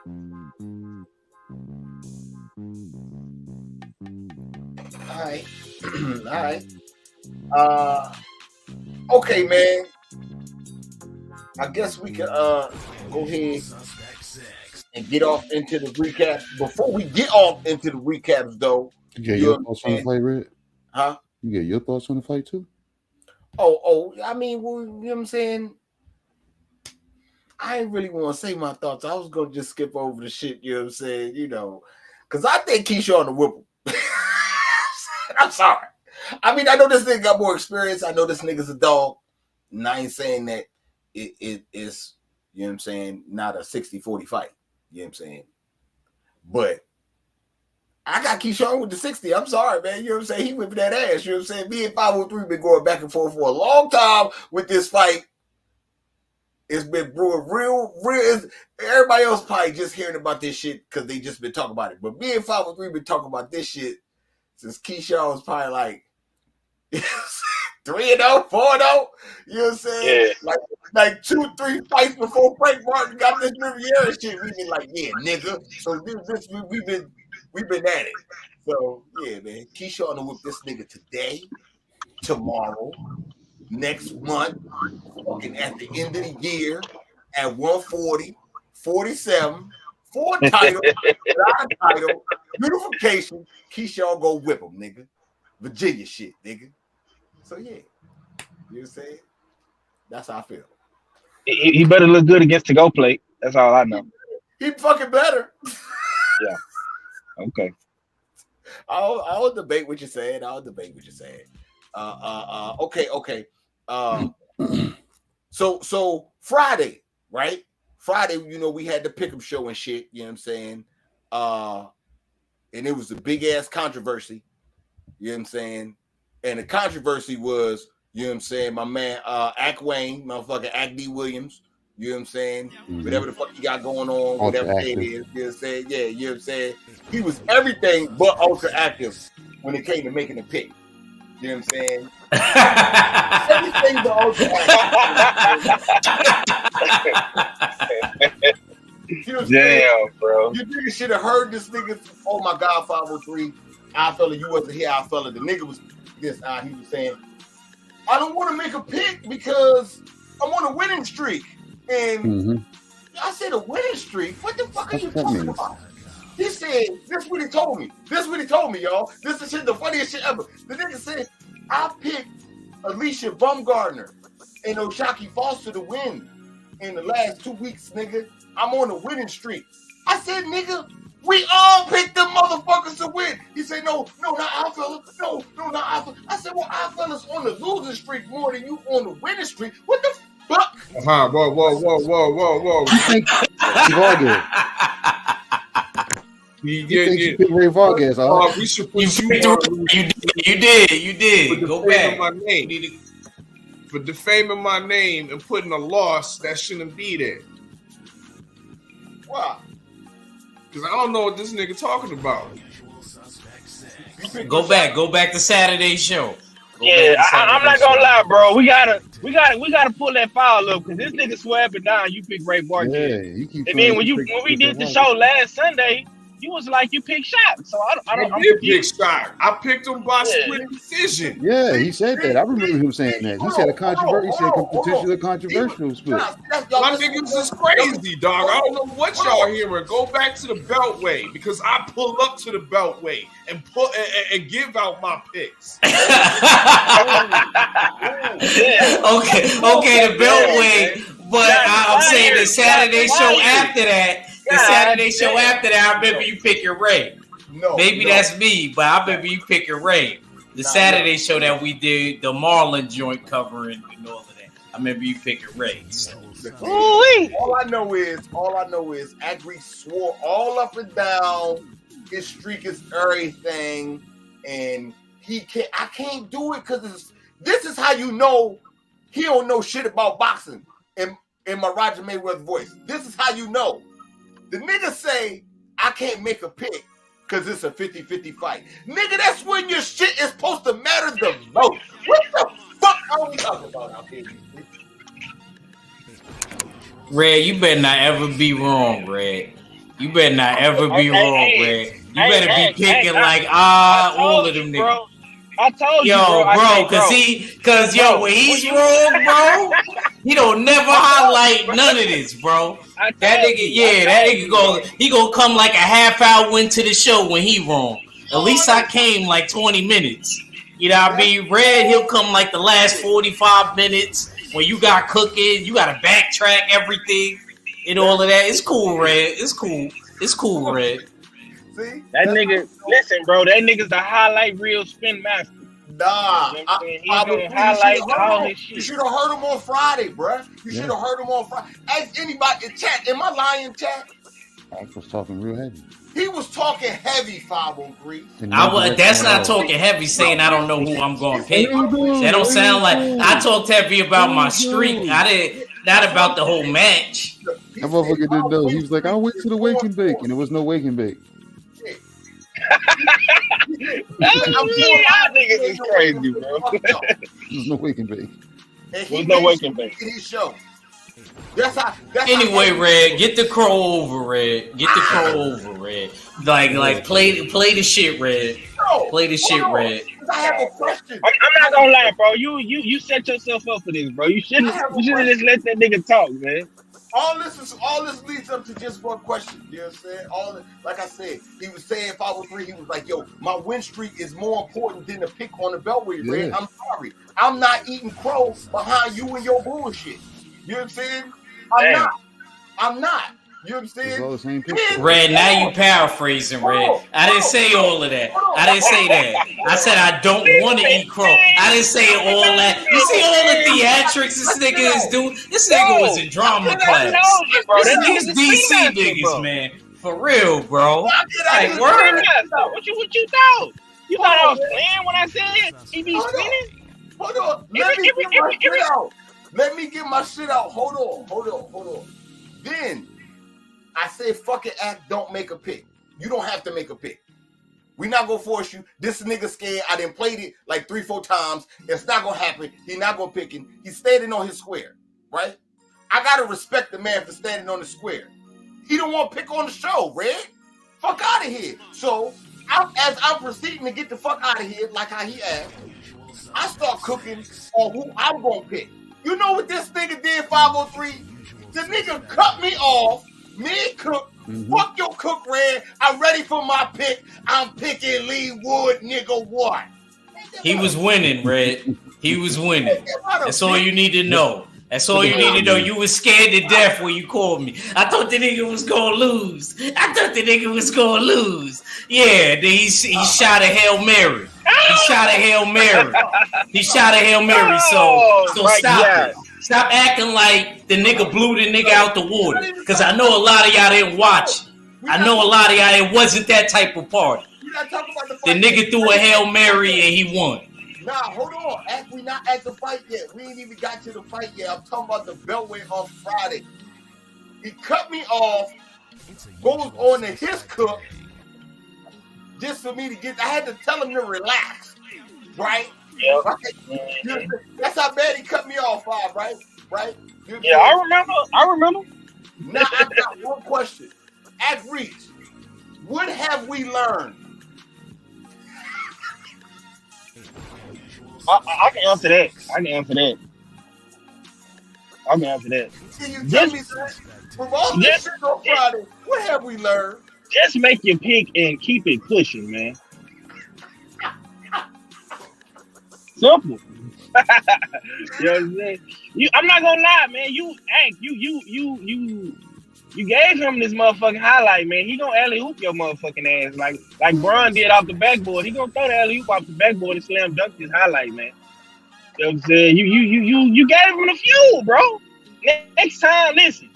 All right. Okay, man. I guess we can go ahead and get off into the recap. Before we get off into the recaps, though, you get your thoughts on the fight, Red? Huh? You get your thoughts on the fight too? I mean, well, you know what I'm saying? I ain't really want to say my thoughts. I was gonna just skip over the shit, you know what I'm saying? You know, because I think Keyshawn the Whipple. I'm sorry. I mean, I know this nigga got more experience. I know this nigga's a dog. And I ain't saying that it is, you know what I'm saying, not a 60-40 fight. You know what I'm saying? But I got Keyshawn with the 60. I'm sorry, man. You know what I'm saying? He whipping that ass. You know what I'm saying? Me and 503 been going back and forth for a long time with this fight. It's been brewing real. Everybody else probably just hearing about this shit because they just been talking about it. But me and 503 been talking about this shit since Keyshawn was probably like 3-0, 4-0. You know what I'm saying? Yeah. Like 2-3 fights before Frank Martin got this Riviera shit. We been like, yeah, nigga. So we've been at it. So yeah, man. Keyshawn to whip this nigga today, tomorrow, next month, fucking at the end of the year, at 140, 47, 4 titles, without a title, unification. Keyshawn go whip him, nigga. Virginia shit, nigga. So yeah, you know what I'm saying? That's how I feel. He better look good against the go plate. That's all I know. He fucking better. Yeah. Okay. I'll debate what you're saying. Okay. So Friday, right? Friday, you know, we had the pick'em show and shit. You know what I'm saying? And it was a big ass controversy. You know what I'm saying? And the controversy was, you know what I'm saying, my man Ack Wayne, motherfucking Ack D. Williams, you know what I'm saying? Mm-hmm. Whatever the fuck he got going on, whatever it is, you know what I'm saying? Yeah, you know what I'm saying? He was everything but ultra active when it came to making a pick. You know what I'm saying? Everything but ultra active. You know what I'm saying? Bro. You niggas should have heard this nigga. Oh my God, 503. I fella, you wasn't here. I fella, the nigga was this. He was saying, I don't want to make a pick because I'm on a winning streak. And I said, a winning streak? What the fuck are you talking about? He said, this is what he told me. Y'all. This is the funniest shit ever. The nigga said, I picked Alicia Baumgartner and Oshaki Foster to win in the last 2 weeks, nigga. I'm on a winning streak. I said, nigga, we all picked them motherfuckers to win. He said, no, not our fella. No, not our fella. I said, well, our fella's on the losing streak more than you on the winning streak. What the fuck? Whoa. Vargas. Yeah. Ray Vargas. We should put You did. Go back. For defaming my name and putting a loss that shouldn't be there. Why? Because I don't know what this nigga talking about. Go back to Saturday's show. I'm not gonna lie, bro. We gotta pull that file up because this nigga swear up and down you picked Ray Vargas. Yeah, and then when we did the show last Sunday, you was like you picked Shot. So I did pick Shot. I picked him by split decision. Yeah, he said that. I remember him saying that. He said a potentially controversial split. My niggas is crazy, dog. I don't know what y'all hearing. Go back to the Beltway because I pull up to the Beltway and give out my picks. Okay, the Beltway. But I'm saying the Saturday show after that. I remember you picking Ray. Maybe that's me, but I remember you picking Ray. The Saturday show that we did, the Marlin joint covering and all of that. I remember you picking Ray. So. All I know is Agri swore all up and down his streak is everything, and I can't do it because this is how you know he don't know shit about boxing. In my Roger Mayweather voice, this is how you know. The nigga say, I can't make a pick because it's a 50-50 fight. Nigga, that's when your shit is supposed to matter the most. What the fuck are we talking about out here? Red, you better not ever be wrong, Red. You better not ever be wrong, Red. You better be picking all of them niggas. I told you, bro. When he's wrong, bro, he don't never highlight none of this, bro. That nigga gonna come like a half hour into the show when he wrong. At least I came like 20 minutes. You know what I mean? Red, he'll come like the last 45 minutes when you got cooking. You gotta backtrack everything and all of that. It's cool, Red. It's cool, Red. See? That nigga, listen, bro. That nigga's the highlight reel spin master. Nah, he's gonna highlight all his shit. You should have heard him on Friday, bro. You should have heard him on Friday. Ask anybody in chat. Am I lying, chat? I was talking real heavy. He was talking heavy, 503. That's not talking heavy, saying I don't know who I'm going to pick. That don't sound like I talked heavy about my streak. Not about the whole match. That motherfucker didn't know. He was like, I'll wait till the wake and bake, and there was no wake and bake. Y'all niggas is crazy, bro. There's no way can be. There's no way can be. His show. Anyway, Red, get the crow over, Red. Get the crow over, Red. Like play the shit, Red. Play the shit, Red. I have a question. I'm not gonna lie, bro. You set yourself up for this, bro. You shouldn't just let that nigga talk, man. All this leads up to just one question. You know what I'm saying? Like I said, he was saying 503. He was like, "Yo, my win streak is more important than the pick on the Beltway, Red. I'm sorry, I'm not eating crow behind you and your bullshit." You know what I'm saying? I'm not. You know what I'm saying? Red, now you paraphrasing, Red. I didn't say all of that. I didn't say that. I said I don't want to eat crow. I didn't say all that. You see all the theatrics this nigga is doing? This nigga was in drama class. These DC niggas, man. For real, bro. Like, word. What you thought? You thought I was playing when I said he be spinning? Hold on. Let me get my shit out. Let me get my shit out. Hold on. Then I said, fuck it, Act, don't make a pick. You don't have to make a pick. We're not gonna force you. This nigga scared. I done played it like 3-4 times. It's not gonna happen. He not gonna pick him. He's standing on his square, right? I gotta respect the man for standing on the square. He don't want to pick on the show, Red. Fuck out of here. So as I'm proceeding to get the fuck out of here, like how he asked, I start cooking on who I'm gonna pick. You know what this nigga did, 503? The nigga cut me off. Mid-cook, fuck your cook, Red. I'm ready for my pick. I'm picking Lee Wood, nigga, what? He was winning, Red. He was winning. That's all you need to know. That's all you need to know. You was scared to death when you called me. I thought the nigga was gonna lose. Yeah, then he shot a Hail Mary. So stop it. Stop acting like the nigga blew the nigga out the water. Because I know a lot of y'all didn't watch it. I know a lot of y'all, it wasn't that type of party. The nigga threw a Hail Mary and he won. Nah, hold on. We not at the fight yet. We ain't even got to the fight yet. I'm talking about the Beltway on Friday. He cut me off, goes on to his cook, just for me to get, I had to tell him to relax, right? Yeah. Right? That's how bad he cut me off, Bob, right? Yeah, I remember. Now, I've got one question. At Reach, what have we learned? I can answer that. Can you tell me that? From all this shit on Friday, what have we learned? Just make your pick and keep it pushing, man. Simple. You know what I'm saying? I'm not gonna lie, man. You gave him this motherfucking highlight, man. He gonna alley hoop your motherfucking ass like Bron did off the backboard. He gonna throw the alley hoop off the backboard and slam dunk this highlight, man. You know what I'm saying? You gave him the fuel, bro. Next time, listen.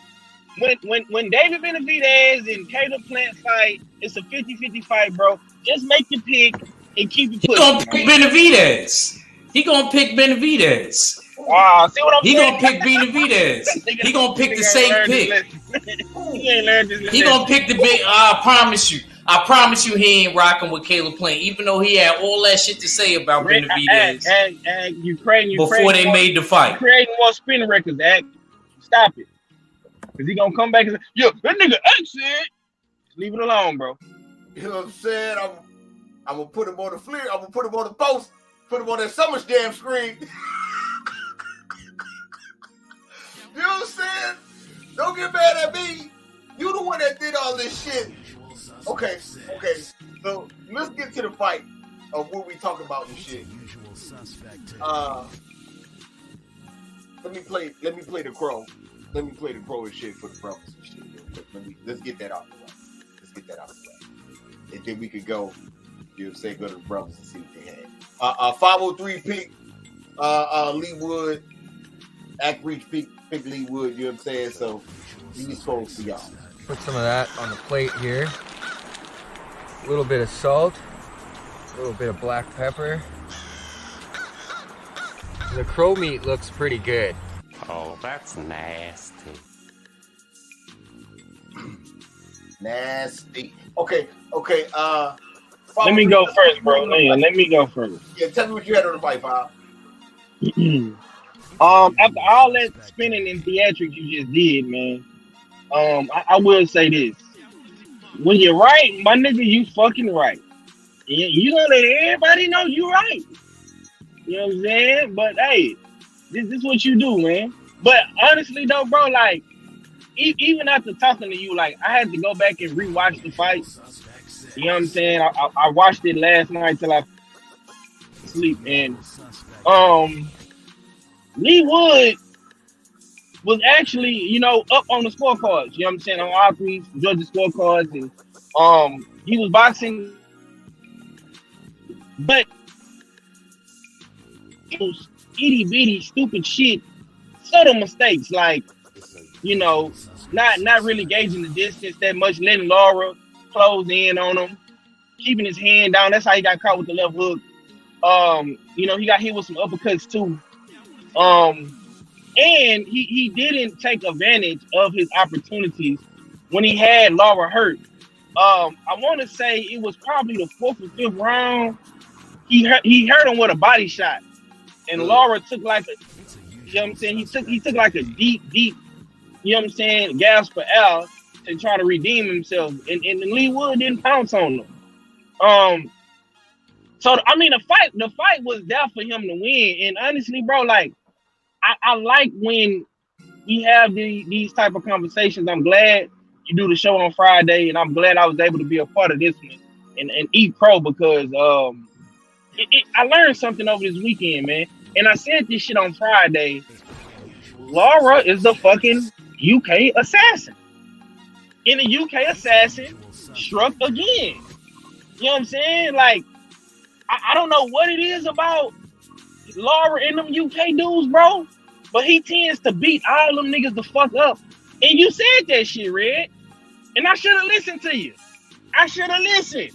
When David Benavidez and Caleb Plant fight, it's a 50-50 fight, bro. Just make your pick and keep it pushing. He gonna pick Benavidez. He gonna pick Benavidez. See what I'm saying? He gonna pick Benavidez. He gonna pick the same pick. He gonna pick the big. I promise you, he ain't rocking with Caleb Plant, even though he had all that shit to say about Benavidez. And Ukraine before they made the fight. Creating more spin records, Ack. Stop it. Cause he gonna come back and say, yo, that nigga Ack said. Leave it alone, bro. You know what I'm saying? I'm gonna put him on the flare. I'm gonna put him on the post. Put him on that SummerSlam screen. You know what I'm saying? Don't get mad at me. You the one that did all this shit. Okay. So let's get to the fight of what we talking about and shit. Let me play the crow. Let me play the crow and shit for the brothers and shit. Let's get that out the way. And then we could go, you know what I'm saying, go to the brothers and see what they had. 503 pick Lee Wood. Ack Reach pick Lee Wood, you know what I'm saying? So these calls for y'all. Put some of that on the plate here. A little bit of salt, a little bit of black pepper. The crow meat looks pretty good. Oh, that's nasty. Nasty. Okay. Let me go first, bro. Let me go first. Yeah, tell me what you had on the fight, Bob. After all that spinning and theatrics you just did, man, I will say this. When you're right, my nigga, you fucking right. You gonna let everybody know you right. You know what I'm saying? But hey, this is what you do, man. But honestly though, bro, like even after talking to you, like I had to go back and rewatch the fight. You know what I'm saying? I watched it last night till I sleep, and Lee Wood was actually, you know, up on the scorecards. You know what I'm saying? On all three judges' scorecards, and he was boxing, but it was itty bitty stupid shit, subtle mistakes, like, you know, not really gauging the distance that much, letting Laura close in on him, keeping his hand down. That's how he got caught with the left hook. You know, he got hit with some uppercuts too. And he didn't take advantage of his opportunities when he had Laura hurt. I want to say it was probably the 4th or 5th round. He hurt him with a body shot, and Laura took like a, you know what I'm saying? He took like a deep, you know what I'm saying, gasp for air to try to redeem himself, and Lee Wood didn't pounce on him. So I mean, the fight was there for him to win, and honestly, bro, like I like when we have these type of conversations. I'm glad you do the show on Friday, and I'm glad I was able to be a part of this one and eat pro, because I learned something over this weekend, man. And I said this shit on Friday. Laura is the fucking UK assassin. And the UK assassin struck again. You know what I'm saying? Like, I don't know what it is about Laura and them UK dudes, bro, but he tends to beat all them niggas the fuck up. And you said that shit, Red. And I should have listened to you. I should have listened.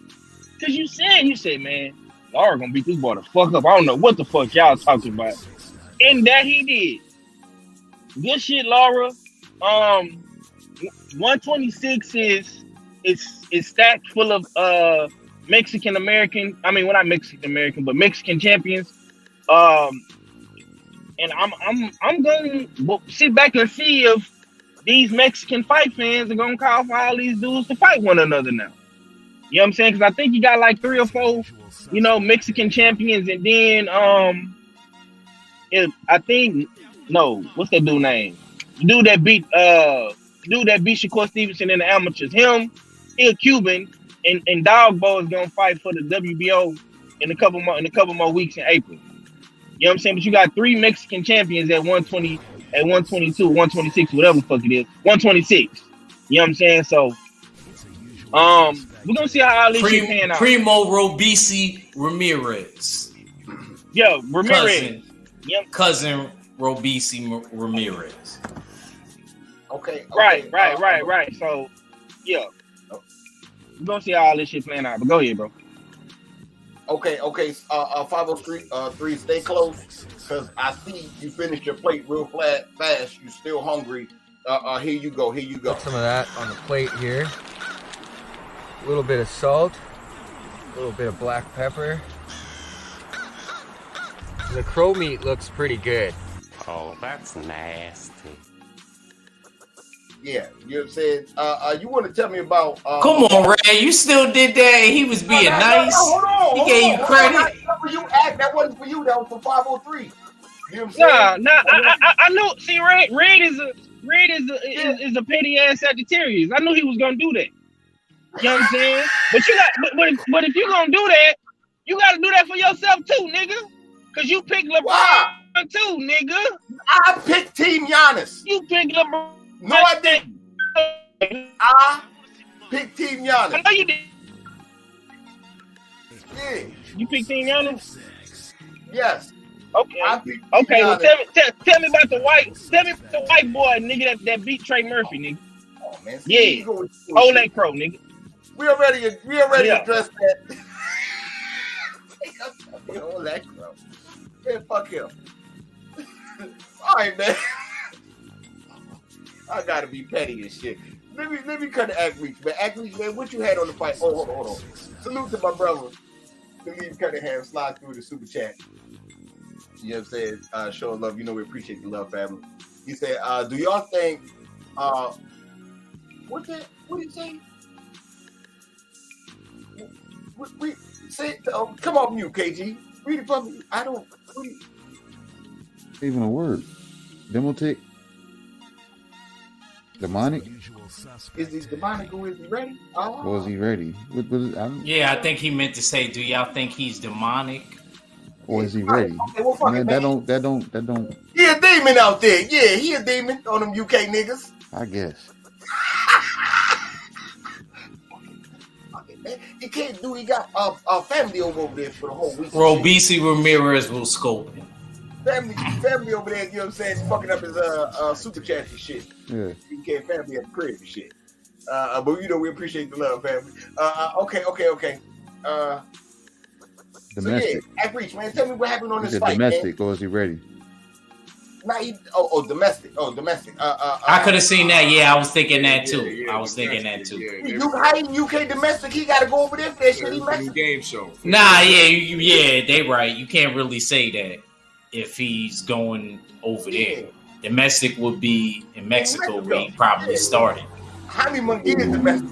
Because you said, man, Laura gonna beat this boy the fuck up. I don't know what the fuck y'all talking about. And that he did. Good shit, Laura. 126 is stacked full of Mexican American. I mean, well, not Mexican American, but Mexican champions. And I'm gonna sit back and see if these Mexican fight fans are gonna call for all these dudes to fight one another now. You know what I'm saying? Because I think you got like 3 or 4, you know, Mexican champions, and then what's that dude name? The dude that beat Shakur Stevenson in the amateurs. Him, he a Cuban, and Dogbo is gonna fight for the WBO in a couple more weeks in April. You know what I'm saying? But you got 3 Mexican champions at 120, at 122, 126, whatever the fuck it is, 126. You know what I'm saying? So, we're gonna see how all this shit pan out. Primo Robisi Ramirez. Yo, Ramirez. Cousin Robisi Ramirez. Okay. Right. So, yeah. We're gonna see how all this shit playing out. But go ahead, bro. Okay. 503, stay close, because I see you finished your plate real fast. You still hungry. Here you go. Put some of that on the plate here. A little bit of salt, a little bit of black pepper. The crow meat looks pretty good. Oh, that's nasty. Yeah, you know what I'm saying? You want to tell me about... Come on, Ray. You still did that, and he was being nice. He gave you credit. That wasn't for you. That was for 503. You know what I'm saying? Nah. I know. See, Red is a petty ass Sagittarius. I knew he was gonna do that. You know what I'm saying? But if you're gonna do that, you gotta do that for yourself too, nigga. Cause you picked LeBron too, nigga. I picked Team Giannis. You picked LeBron. No, I didn't. I picked Team Giannis. I know you did. Yeah. You picked Team Giannis? Yes. Okay. Well, tell me about the white boy, nigga, that beat Trey Murphy, nigga. Oh man. Yeah. Hold that crow, nigga. We already addressed that. Hold that crow. Man, fuck him. All right, man. I gotta be petty and shit. Let me cut the athletes, man. Athletes, man, what you had on the fight? Oh, hold on. Salute to my brother. Khalid Cunningham slide through the super chat. You know what I'm saying? Show love. You know we appreciate the love, family. He said, do y'all think what did he say? We say come on mute, KG. Read it from me. I don't Even a word. Demotic. Demonic. Is he demonic or is he ready? Or is he ready? Yeah, I think he meant to say, do y'all think he's demonic? Or is he ready? Okay, well, fuck Man, it, that man. don't. He a demon out there. Yeah, he a demon on them UK niggas. I guess. He can't do. He got a family over there for the whole week. BC Ramirez will scope him. Family over there. You know what I'm saying? Fucking up his super chat and shit. Yeah. He can't family at the crib and shit. But you know we appreciate the love, family. Okay. Domestic. So yeah, Ack Reach, man. Tell me what happened on Is this it fight, domestic man. or is he ready? Domestic. Oh, domestic. I could have seen that. Yeah, I was thinking that too. Yeah, I was thinking that too. How he UK domestic? He got to go over there for that shit. He Mexican. Game show. Nah, yeah, they right. You can't really say that if he's going over there. Domestic would be in Mexico where he probably started. Jaime Munguia is domestic.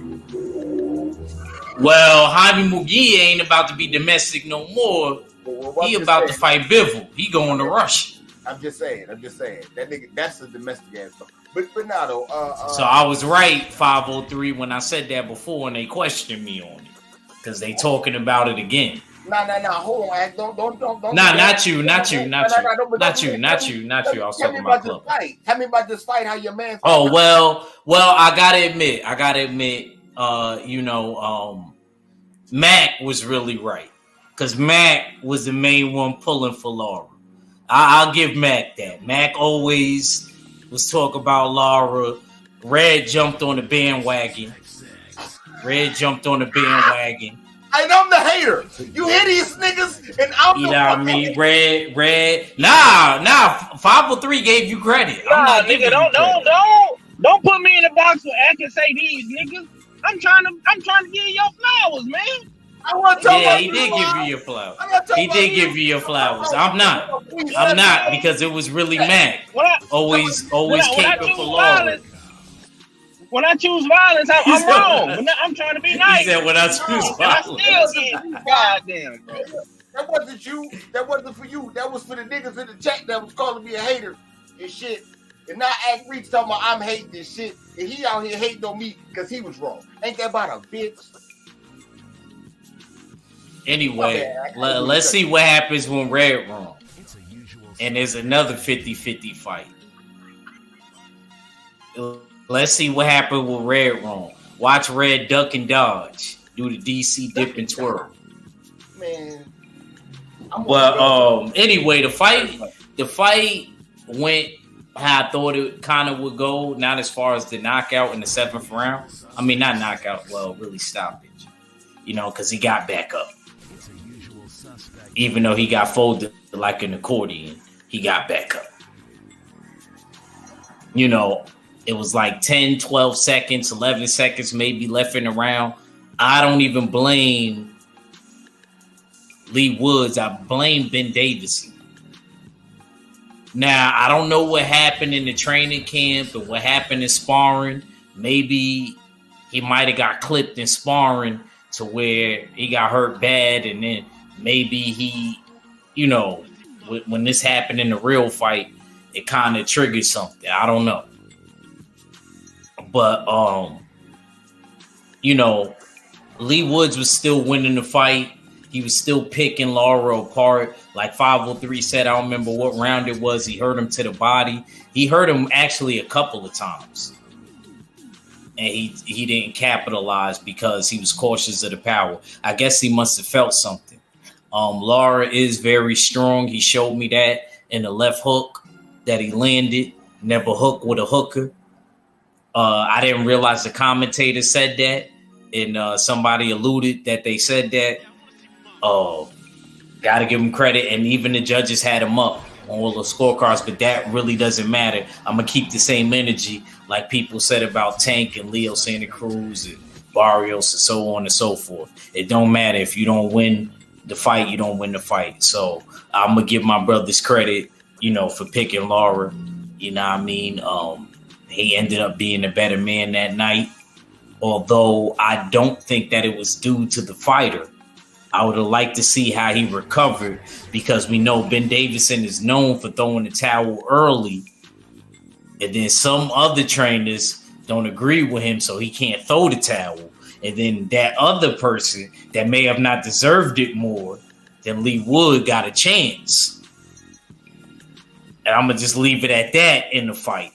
Well, Jaime Munguia ain't about to be domestic no more. He about to fight Bivol. He going to Russia. I'm just saying. That nigga, that's a domestic ass stuff. But now though, so I was right, 503, when I said that before, and they questioned me on it because they talking about it again. Nah. Hold on, don't. Nah, not you. I was talking about club. Tell me about this fight. How your man? Oh well, I gotta admit, Mac was really right because Mac was the main one pulling for Laura. I'll give Mac that. Mac always was talk about Laura. Red jumped on the bandwagon. And I'm the hater. You hear these niggas? And I'm you know what I mean? Red. Nah. 503 gave you credit. Nah, nigga, don't put me in the box with Ack and say these niggas. I'm trying to give your flowers, man. He did give you your flowers. I'm not because it was really Mac. Always caping for Laura. When I choose violence, I'm wrong. I'm trying to be nice. He said when I choose violence. Goddamn, bro. That wasn't you. That wasn't for you. That was for the niggas in the chat that was calling me a hater and shit. And now Ack Reach talking about I'm hating this shit. And he out here hating on me because he was wrong. Ain't that about a bitch? Anyway, let's see what happens when Red wrong. And there's another 50-50 fight. Let's see what happened with Red wrong. Watch Red duck and dodge. Do the DC dip and twirl. Man. But anyway, the fight went how I thought it kind of would go. Not as far as the knockout in the 7th round. I mean, not knockout. Well, really stoppage. Because he got back up. Even though he got folded like an accordion, he got back up. It was like 10, 12 seconds, 11 seconds maybe left in the round. I don't even blame Lee Woods. I blame Ben Davison. Now, I don't know what happened in the training camp and what happened in sparring. Maybe he might have got clipped in sparring to where he got hurt bad, and then maybe he, when this happened in the real fight, it kind of triggered something. I don't know. But, Lee Woods was still winning the fight. He was still picking Laura apart. Like 503 said, I don't remember what round it was. He hurt him to the body. He hurt him actually a couple of times. And he didn't capitalize because he was cautious of the power. I guess he must have felt something. Laura is very strong. He showed me that in the left hook that he landed. Never hook with a hooker. I didn't realize the commentator said that. And somebody alluded that they said that. Got to give him credit. And even the judges had him up on all the scorecards. But that really doesn't matter. I'm going to keep the same energy like people said about Tank and Leo Santa Cruz and Barrios, and so on and so forth. It don't matter if you don't win the fight, you don't win the fight. So I'm gonna give my brothers credit, for picking Lara. You know what I mean? He ended up being a better man that night. Although I don't think that it was due to the fighter. I would have liked to see how he recovered, because we know Ben Davison is known for throwing the towel early. And then some other trainers don't agree with him, so he can't throw the towel. And then that other person that may have not deserved it more than Lee Wood got a chance. And I'm going to just leave it at that in the fight.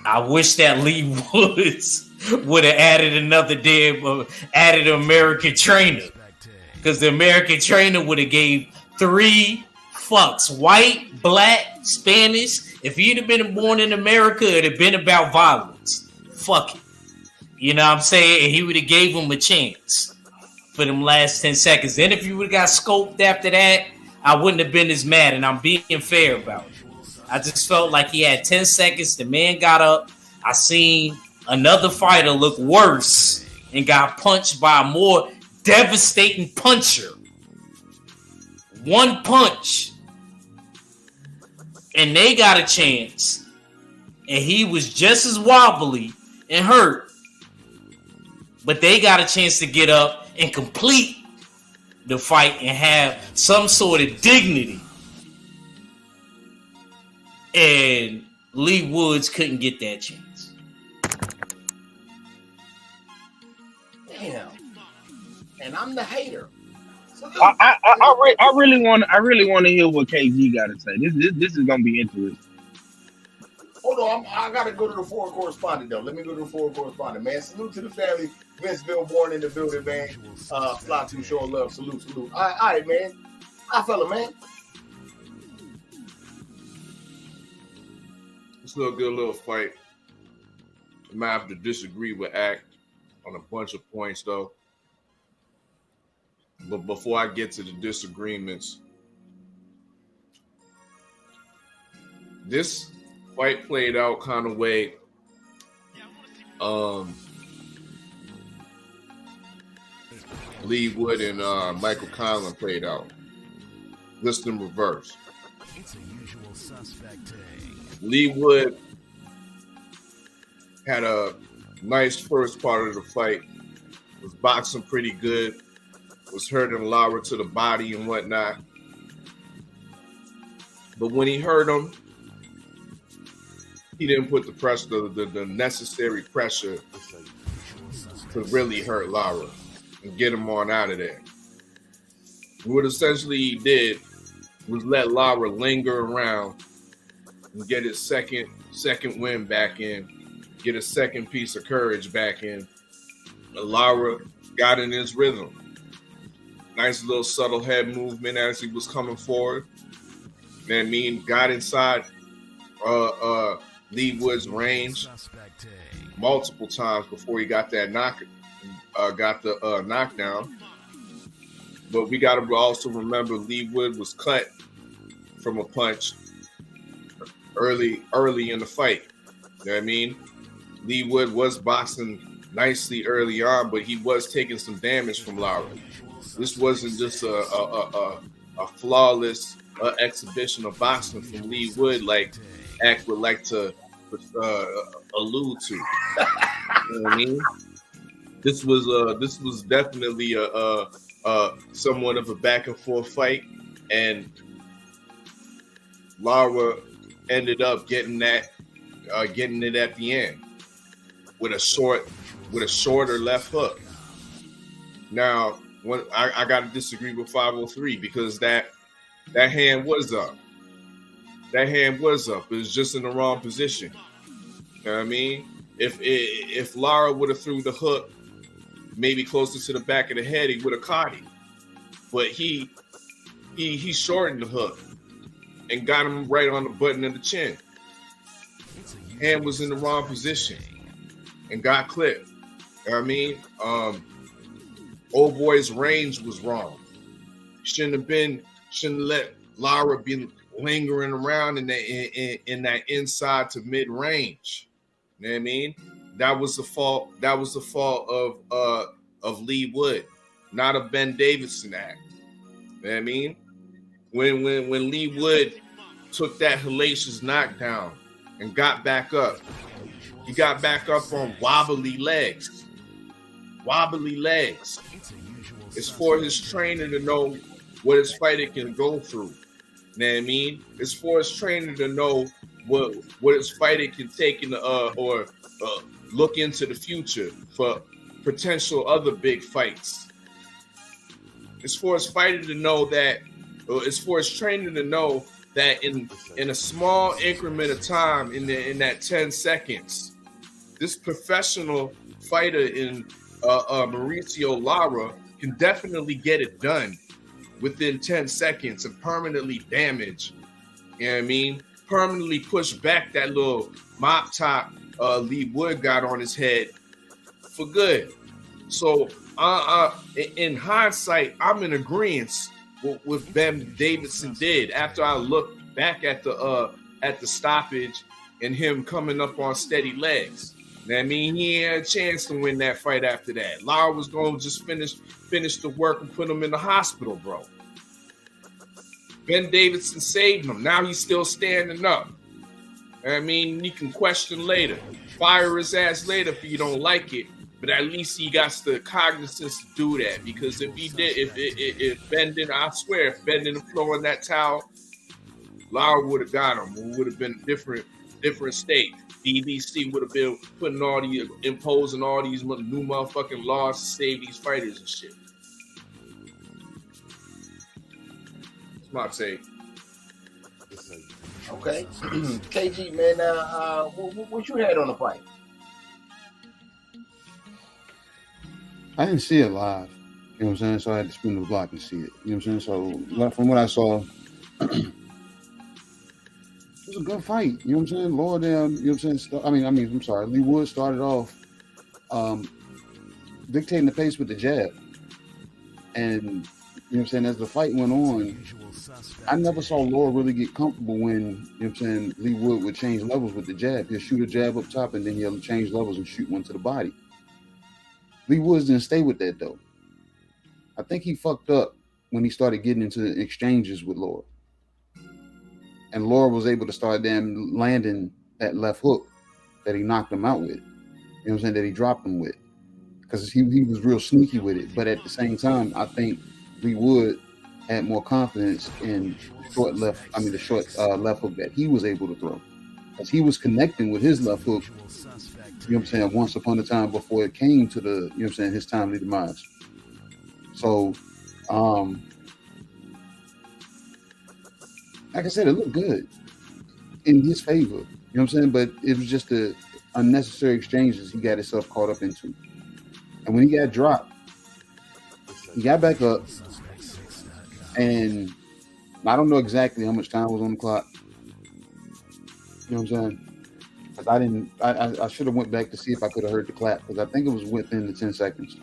I wish that Lee Woods would have added another added an American trainer. Because the American trainer would have gave 3 fucks. White, black, Spanish. If he'd have been born in America, it'd have been about violence. Fuck it. You know what I'm saying? And he would have gave him a chance for them last 10 seconds. Then if you would have got scoped after that, I wouldn't have been as mad. And I'm being fair about it. I just felt like he had 10 seconds. The man got up. I seen another fighter look worse and got punched by a more devastating puncher. One punch. And they got a chance. And he was just as wobbly and hurt. But they got a chance to get up and complete the fight and have some sort of dignity. And Lee Woods couldn't get that chance. Damn. And I'm the hater. So I really want to hear what KG got to say. This is gonna be interesting. Hold on, I gotta go to the foreign correspondent though. Let me go to the foreign correspondent, man. Salute to the family. Vinceville born in the building, man. Fly to show love. Salute. All right, man. Hi, fella, man. It's a good little fight. I might have to disagree with Ack on a bunch of points, though. But before I get to the disagreements, this fight played out kind of way Lee Wood and Michael Conlon played out. Just in reverse. Lee Wood had a nice first part of the fight, was boxing pretty good, was hurting Lara to the body and whatnot. But when he hurt him, he didn't put the pressure, the necessary pressure to really hurt Lara and get him on out of there. What essentially he did was let Lara linger around and get his second win back in, get a second piece of courage back in. And Lara got in his rhythm. Nice little subtle head movement as he was coming forward. You know what I mean? Got inside Lee Wood's range multiple times before he got that knockdown. But we got to also remember Lee Wood was cut from a punch early in the fight. You know what I mean? Lee Wood was boxing nicely early on, but he was taking some damage from Lara. This wasn't just a flawless exhibition of boxing from Lee Wood like Ack would like to allude to. You know what I mean? This was definitely a somewhat of a back and forth fight, and Lara ended up getting it at the end with a shorter left hook. Now, I got to disagree with 503 because that hand was up. That hand was up. It was just in the wrong position. You know what I mean? If Lara would have threw the hook maybe closer to the back of the head, he would have caught him. But he shortened the hook and got him right on the button of the chin. Hand was in the wrong position and got clipped. You know what I mean? Old boy's range was wrong. Shouldn't let Lara be lingering around in that inside to mid range. You know what I mean? That was the fault of Lee Wood, not of Ben Davidson act. You know what I mean? When Lee Wood took that hellacious knockdown and got back up, he got back up on wobbly legs. Wobbly legs. It's for his trainer to know what his fighter can go through. You know what I mean? It's for his trainer to know what his fighter can take in or look into the future for potential other big fights. It's for his fighter to know that, it's for his trainer to know that in a small increment of time, in that 10 seconds, this professional fighter in Mauricio Lara can definitely get it done within 10 seconds and permanently damage. You know what I mean? Permanently push back that little mop top Lee Wood got on his head for good. So in hindsight, I'm in agreement with Ben Davidson did after I looked back at the stoppage and him coming up on steady legs. I mean, he had a chance to win that fight after that. Lara was going to just finish the work and put him in the hospital, bro. Ben Davidson saved him. Now he's still standing up. I mean, you can question later. Fire his ass later if you don't like it. But at least he got the cognizance to do that. Because if he did, if Ben didn't, I swear, if Ben didn't throw in that towel, Lara would have got him. It would have been a different state. LDBC would have been imposing all these new motherfucking laws to save these fighters and shit. That's my take. Okay. KG, man, what you had on the fight? I didn't see it live. You know what I'm saying? So I had to spin the block and see it. You know what I'm saying? So from what I saw, it was a good fight. You know what I'm saying? Lower down, you know what I'm saying? I'm sorry. Lee Wood started off dictating the pace with the jab. And, you know what I'm saying, as the fight went on, I never saw Laura really get comfortable when, you know what I'm saying, Lee Wood would change levels with the jab. He'll shoot a jab up top and then he'll change levels and shoot one to the body. Lee Woods didn't stay with that, though. I think he fucked up when he started getting into exchanges with Laura. And Laura was able to start landing that left hook that he knocked him out with. You know what I'm saying? That he dropped him with. Because he was real sneaky with it. But at the same time, I think Lee Wood had more confidence in the short left hook that he was able to throw. Because he was connecting with his left hook, you know what I'm saying, once upon a time before it came to the, you know what I'm saying, his timely demise. So, like I said, it looked good in his favor. You know what I'm saying? But it was just the unnecessary exchanges he got himself caught up into. And when he got dropped, he got back up. And I don't know exactly how much time was on the clock. You know what I'm saying? Because I should have went back to see if I could have heard the clap. Because I think it was within the 10 seconds.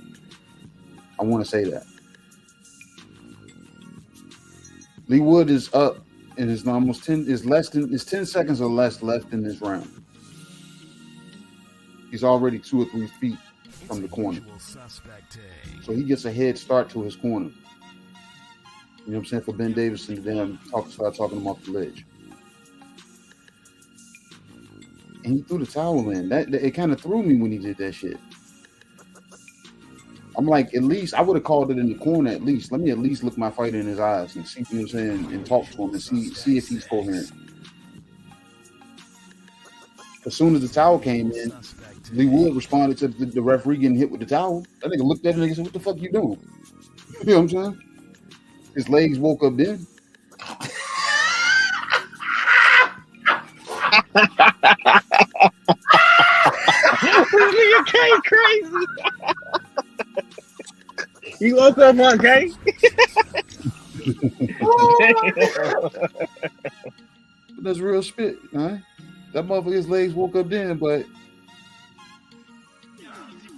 I want to say that. Lee Wood is up. And it's almost 10. It's 10 seconds or less left in this round. He's already 2 or 3 feet from the corner, so he gets a head start to his corner. You know what I'm saying? For Ben Davidson to then start talking him off the ledge, and he threw the towel in. That it kind of threw me when he did that shit. I'm like, at least I would have called it in the corner. At least let me at least look my fighter in his eyes and see, you know what I'm saying, and talk to him and see if he's coherent. As soon as the towel came in, Lee Wood responded to the referee getting hit with the towel. That nigga looked at him and said, "What the fuck you doing?" You know what I'm saying? His legs woke up then. This nigga came crazy. You woke up on K? That's real spit, man. That motherfucker's legs woke up then, but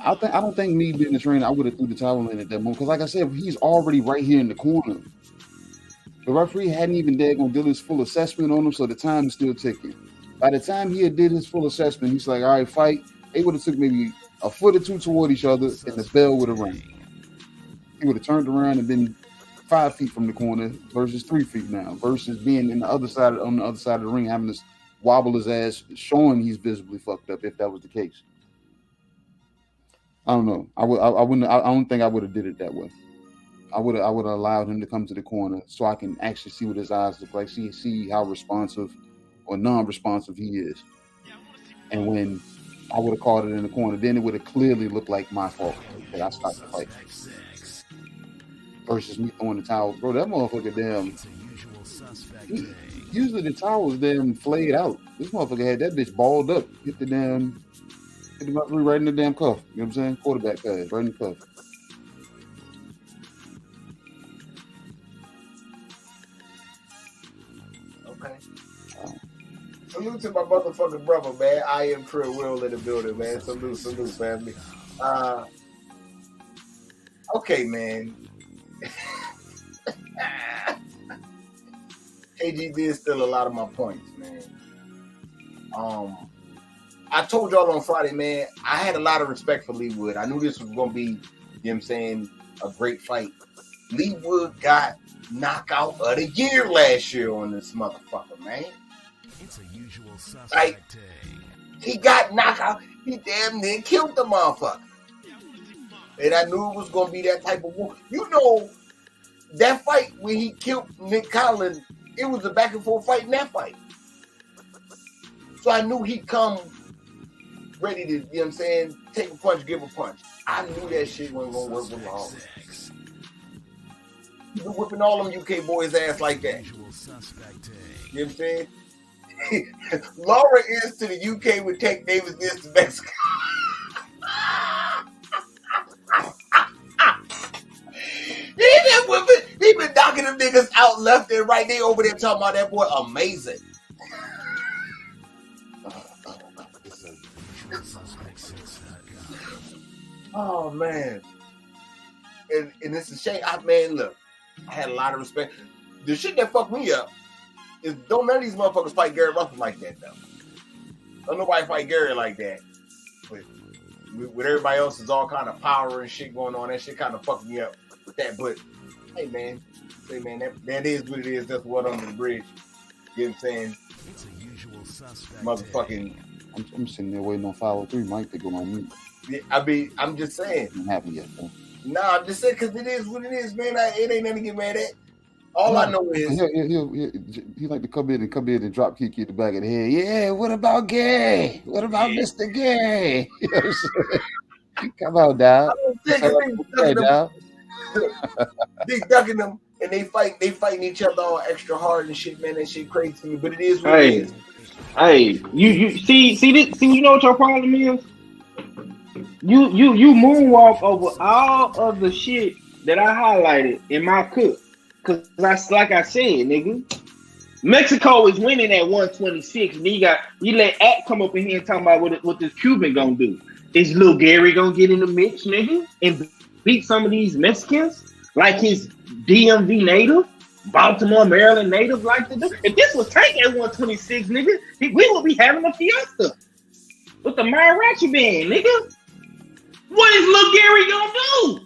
I don't think me being the trainer, I would have threw the towel in at that moment. Because like I said, he's already right here in the corner. The referee hadn't even done his full assessment on him, so the time is still ticking. By the time he had did his full assessment, he's like, all right, fight. They would have took maybe a foot or two toward each other, and the bell would have rang. He would have turned around and been 5 feet from the corner versus 3 feet now, versus being on the other side of the ring, having to wobble his ass, showing he's visibly fucked up. If that was the case, I don't know. I don't think I would have did it that way. I would have allowed him to come to the corner so I can actually see what his eyes look like, see how responsive or non-responsive he is. And when I would have called it in the corner, then it would have clearly looked like my fault that I stopped the fight. Versus me throwing the towel. Bro, that motherfucker damn. Usually the towel was damn flayed out. This motherfucker had that bitch balled up. Hit the referee right in the damn cuff. You know what I'm saying? Quarterback pass, right in the cuff. Okay. Salute to my motherfucking brother, man. I am Trill Will in the building, man. Salute, family. Okay, man. KG did steal a lot of my points, man. I told y'all on Friday, man, I had a lot of respect for Lee Wood. I knew this was going to be, you know what I'm saying, a great fight. Lee Wood got knockout of the year last year on this motherfucker, man. It's a usual suspect. Like, he got knockout. He damn near killed the motherfucker. And I knew it was going to be that type of war. You know, that fight when he killed Nick Collins, it was a back and forth fight in that fight. So I knew he'd come ready to, you know what I'm saying, take a punch, give a punch. I knew that shit wasn't going to work with long. He been whipping all them UK boys' ass like that. You know what I'm saying? Laura is to the UK what Tank Davis is to Mexico. He been knocking them niggas out left and right. They over there talking about that boy amazing. Oh man. And it's a shame. Look, I had a lot of respect. The shit that fucked me up is don't none of these motherfuckers fight Gary Russell like that though. Don't nobody fight Gary like that. But with everybody else is all kind of power and shit going on, that shit kind of fucked me up with that. But hey man, that is what it is. That's what under the bridge. You know what I'm saying? It's a usual suspect. Motherfucking. I'm sitting there waiting on 503 Mike to go on mute. Yeah, I'm just saying. I'm happy yet, though. Nah, I'm just saying because it is what it is, man. It ain't nothing to get mad at. All I know is he like to come in and drop kick you in the back of the head. Yeah, what about Gay? What about Mr. Gay? You know what I'm saying? Come on, dog. They ducking them and they fighting each other all extra hard and shit, man. That shit crazy to me, but it is what it is. Hey, you see this? See, you know what your problem is? You moonwalk over all of the shit that I highlighted in my cook. Cause that's like I said, nigga. Mexico is winning at 126, and you let Ack come up in here and talk about what this Cuban gonna do. Is Lil Gary gonna get in the mix, nigga, and beat some of these Mexicans like his DMV native, Baltimore, Maryland native like to do? If this was Tank at 126, nigga, we would be having a fiesta with the mariachi band, nigga. What is Lil Gary gonna do?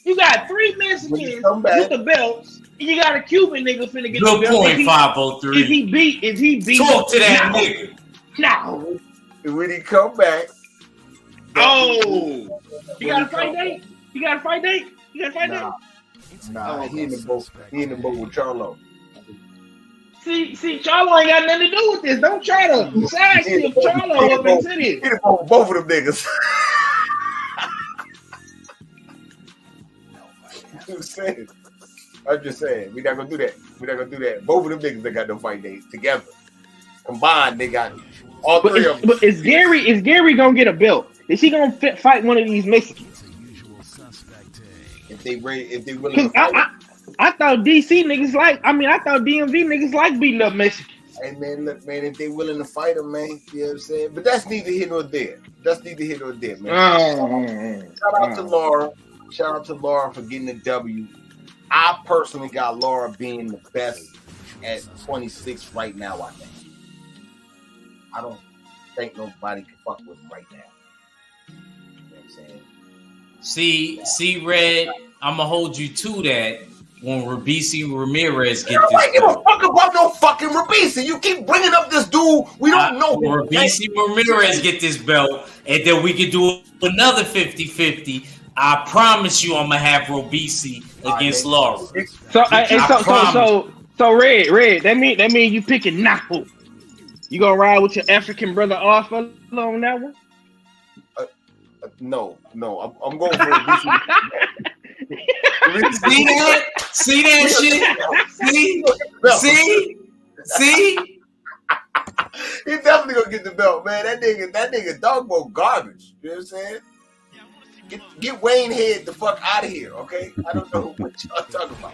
You got 3 Mexicans with the belts. You got a Cuban nigga finna get the belt. Good point, 503. If he beat talk to that nigga. No. When he come back. Oh. You got a fight date? Nah, he in the boat with Charlo. See, Charlo ain't got nothing to do with this. Don't try to sidestep Charlo up into this. Hit him on both of them niggas. I'm just saying, we not gonna do that. Both of them niggas that got no fight days together. Combined, they got all three of them. But is Gary gonna get a belt? Is he gonna fight one of these Mexicans? If they willing to fight. I thought DC niggas I thought DMV niggas like beating up Mexicans. Hey man, look, man, if they willing to fight them, man, you know what I'm saying? But that's neither here nor there. Man. Shout out to Laura for getting the W. I personally got Laura being the best at 26 right now, I think. I don't think nobody can fuck with him right now. You know what I'm saying? See, Red, I'm gonna hold you to that when Rabisi Ramirez get Nobody this give a belt. fuck about no fucking Rabisi. You keep bringing up this dude. We don't know him. Rabisi Ramirez get this belt, and then we could do another 50-50. I promise you, I'm gonna have Robisi against Laura. So Red, that mean you picking Napo. You gonna ride with your African brother Arthur on that one? No, I'm going for Rabisi. See that shit? See? He's definitely gonna get the belt, man. That nigga dogbo garbage. You know what I'm saying? Get Wayne Head the fuck out of here, okay? I don't know what y'all talking about.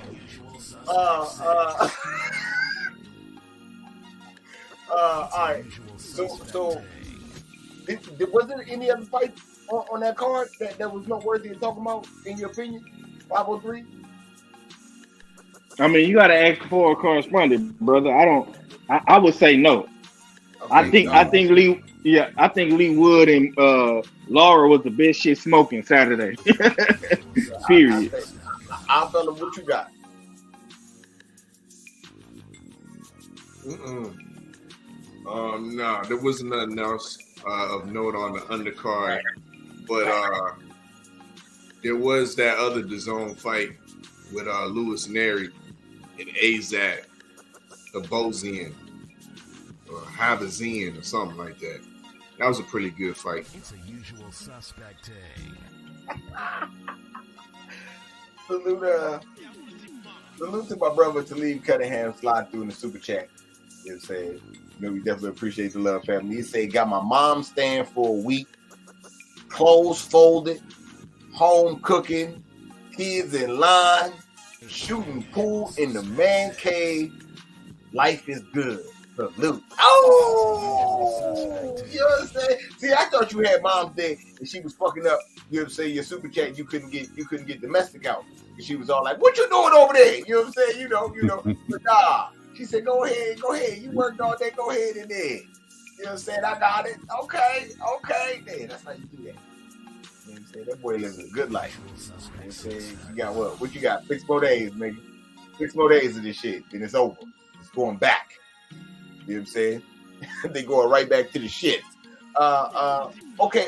All right. So was there any other fight on that card that was not worthy of talking about, in your opinion? 503? I mean, you gotta ask for a correspondent, brother. I would say no. Okay, I think Lee Wood and Laura was the best shit smoking Saturday. Period. I'll tell them what you got. No, there wasn't nothing else of note on the undercard, but there was that other DAZN fight with Louis Neri and Azat, the Bozian or Havazian or something like that. That was a pretty good fight. It's a usual suspect day. Salute to my brother Talib Cunningham slide through in the super chat. You know what I'm saying? You know, we definitely appreciate the love, family. He say, got my mom staying for a week, clothes folded, home cooking, kids in line, shooting pool in the man cave. Life is good. Salute. Oh, you know what I'm saying? See, I thought you had Mom's Day and she was fucking up. You know what I'm saying? Your super chat, you couldn't get domestic out. And she was all like, "What you doing over there?" You know what I'm saying? You know. But nah, she said, "Go ahead. You worked all day. Go ahead and then." You know what I'm saying? I got it. Okay. Then that's how you do that. You know what I'm saying? That boy lives a good life. You know what I'm saying? You got what? What you got? 6 more days, nigga. 6 more days of this shit, then it's over. It's going back. You know what I'm saying? They going right back to the shit. Okay.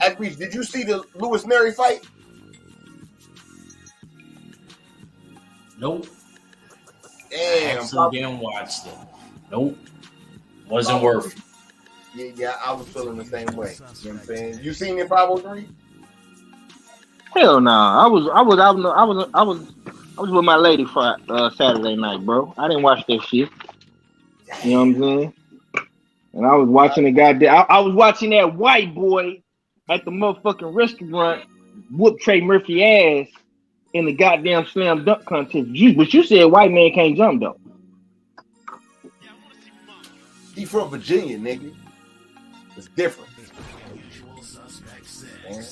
Ackreach, did you see the Louis Neri fight? Nope. Damn. I didn't watch it. Nope. Wasn't worth it. Yeah, I was feeling the same way. You know what I'm saying? You seen it 503? Hell no. I was with my lady for Saturday night, bro. I didn't watch that shit. You know what I'm saying? And I was watching the goddamn. I was watching that white boy at the motherfucking restaurant whoop Trey Murphy ass in the goddamn slam dunk contest. But you said white man can't jump though. He from Virginia, nigga. It's different. Man.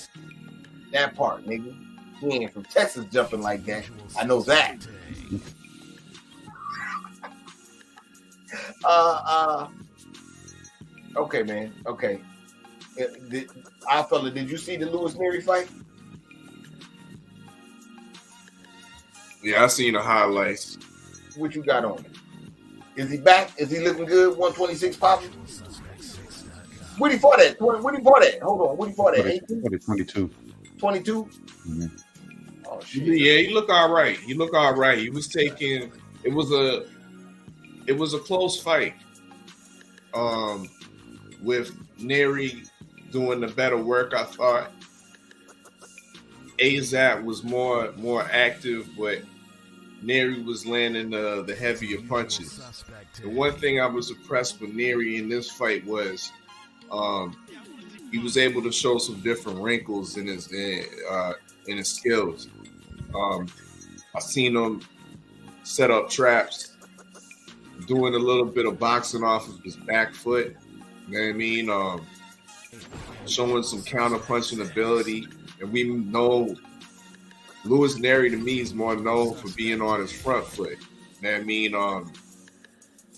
That part, nigga. He ain't from Texas jumping like that. I know that. Okay, man. Okay. Did you see the Louis Neri fight? Yeah, I seen the highlights. What you got on it? Is he back? Is he looking good? 126 popping? What he fought at? Hold on. What he fought at? 18? 22. 22? Mm-hmm. Oh, shit. Yeah, he looked all right. He was taking. It was a close fight. With Neri doing the better work, I thought. Azat was more active, but Neri was landing the heavier punches. The one thing I was impressed with Neri in this fight was he was able to show some different wrinkles in his skills. I seen him set up traps, doing a little bit of boxing off of his back foot. You know what I mean? Showing some counter punching ability. And we know Louis Neri to me is more known for being on his front foot. You know what I mean?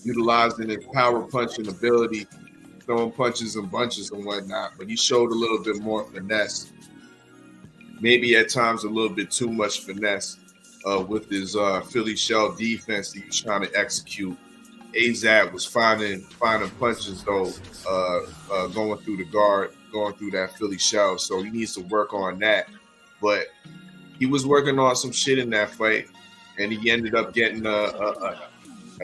utilizing his power punching ability, throwing punches and bunches and whatnot. But he showed a little bit more finesse. Maybe at times a little bit too much finesse with his Philly shell defense that he was trying to execute. Azat was finding punches though, going through the guard, going through that Philly shell. So he needs to work on that. But he was working on some shit in that fight, and he ended up getting a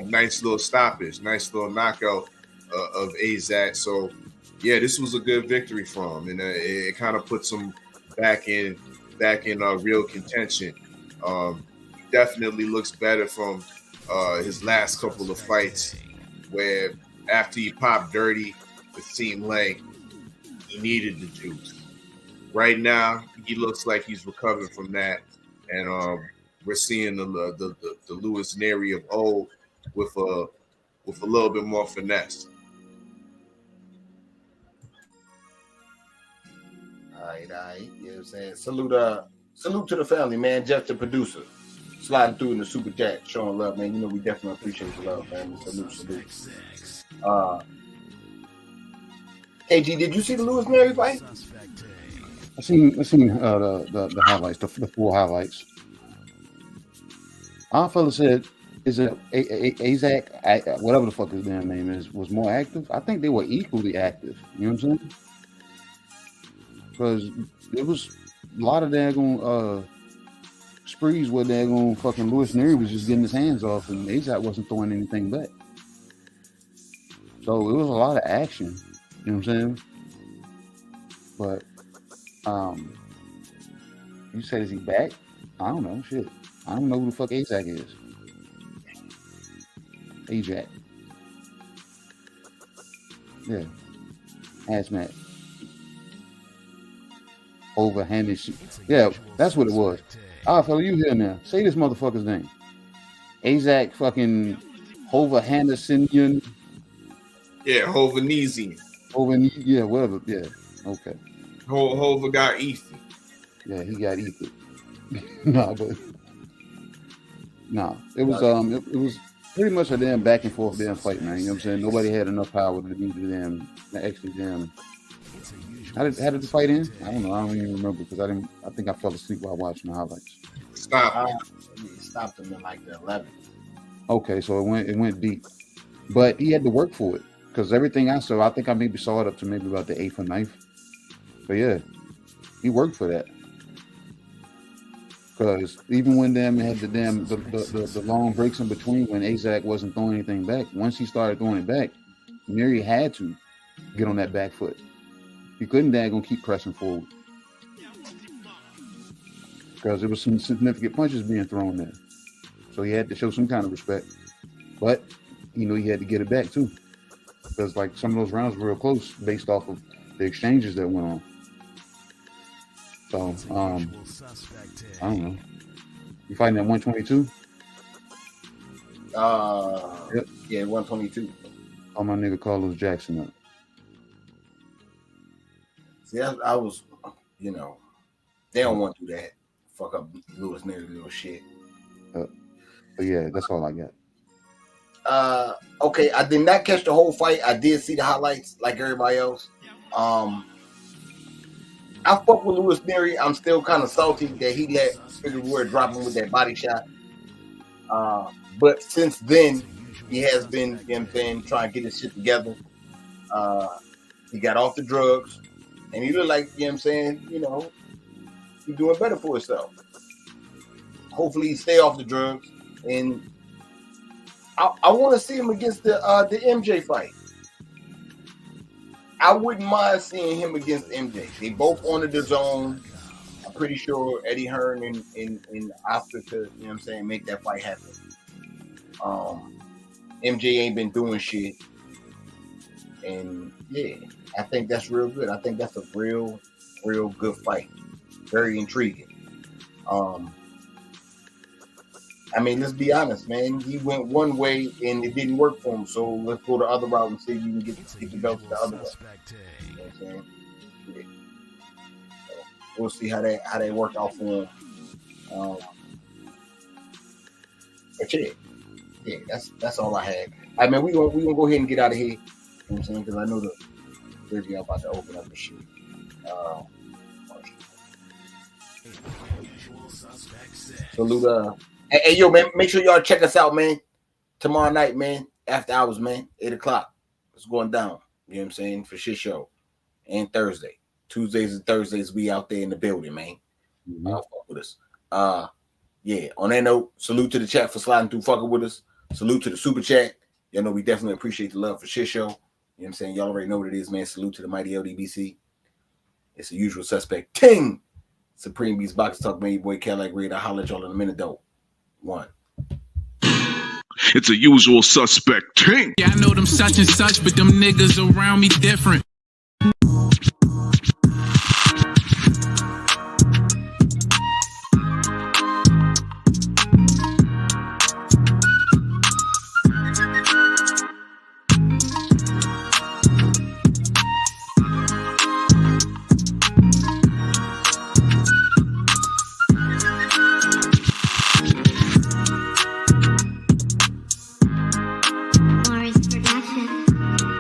nice little stoppage, nice little knockout of Azat. So yeah, this was a good victory for him, and it kind of puts him back in real contention. Definitely looks better from his last couple of fights, where after he popped dirty, it seemed like he needed the juice. Right now, he looks like he's recovering from that, and we're seeing the Lewis Neri of old with a little bit more finesse. All right. You know what I'm saying? Salute to the family, man. Jeff, the producer, sliding through in the super chat, showing love, man. You know we definitely appreciate the love, man. Salute. KG, did you see the Lewis Neri fight? I seen the highlights, the full highlights. Our fella said, "Is it Azak? Whatever the fuck his damn name is, was more active." I think they were equally active. You know what I'm saying? Because it was a lot of daggone sprees where daggone fucking Lewis Neri was just getting his hands off, and Azak wasn't throwing anything back. So it was a lot of action. You know what I'm saying? But you said, is he back? I don't know. Shit. I don't know who the fuck Azak is. Ajak. Yeah. Hazmat. Overhanded shit. Yeah, that's what it was. All right, fella, you here now. Say this motherfucker's name. Azak fucking Hovanesian. Yeah, Hovanesian. Yeah, whatever. Yeah. Okay. Hova got Ethan. Yeah, he got Ethan. It was pretty much a damn back and forth damn fight, man. You know what I'm saying? Nobody had enough power to do the damn actually damn. How did the fight end? I don't know. I don't even remember because I think I fell asleep while watching the highlights. It stopped him in like the 11th. Okay, so it went deep, but he had to work for it because everything I saw, I think I maybe saw it up to maybe about the 8th or 9th. But yeah, he worked for that. Because even when them had the long breaks in between when Azak wasn't throwing anything back, once he started throwing it back, Neri had to get on that back foot. He couldn't keep pressing forward. Because there was some significant punches being thrown there. So he had to show some kind of respect. But he knew he had to get it back too. Because like some of those rounds were real close based off of the exchanges that went on. So, I don't know. You fighting at 122? Yep. Yeah, 122. Call my nigga Carlos Jackson up. See, I was, they don't want to do that. Fuck up Lewis Neri little shit. But yeah, that's all I got. Okay, I did not catch the whole fight. I did see the highlights like everybody else. I fuck with Lewis Neri. I'm still kind of salty that he let Figueroa drop him with that body shot. But since then, he has been, trying to get his shit together. He got off the drugs, and he looked like, he's doing better for himself. Hopefully, he stay off the drugs, and I want to see him against the MJ fight. I wouldn't mind seeing him against MJ. They both on the zone. I'm pretty sure Eddie Hearn and Oscar to, make that fight happen. MJ ain't been doing shit. And yeah, I think that's real good. I think that's a real good fight. Very intriguing. Let's be honest, man. He went one way and it didn't work for him. So let's go the other route and see if you can get the belt the other way. You know what I'm saying? Yeah. So we'll see how they work out for him. But yeah, yeah, that's all I had. All right, man, we gonna go ahead and get out of here. You know what I'm saying? Because I know the video about to open up the shit. Salute. Hey, yo, man, make sure y'all check us out, man. Tomorrow night, man, after hours, man, 8:00. It's going down. You know what I'm saying? For shit show. And Thursday. Tuesdays and Thursdays, we out there in the building, man. Fuck with us. Yeah, on that note, salute to the chat for sliding through fucking with us. Salute to the super chat. Y'all know we definitely appreciate the love for shit show. You know what I'm saying? Y'all already know what it is, man. Salute to the mighty LDBC. It's the usual suspect. Ting! Supreme Beast Boxing Talk, man. Your boy Cadillac Red. I'll holler at y'all in a minute, though. One. It's a usual suspect ting. Yeah, I know them such and such, but them niggas around me different.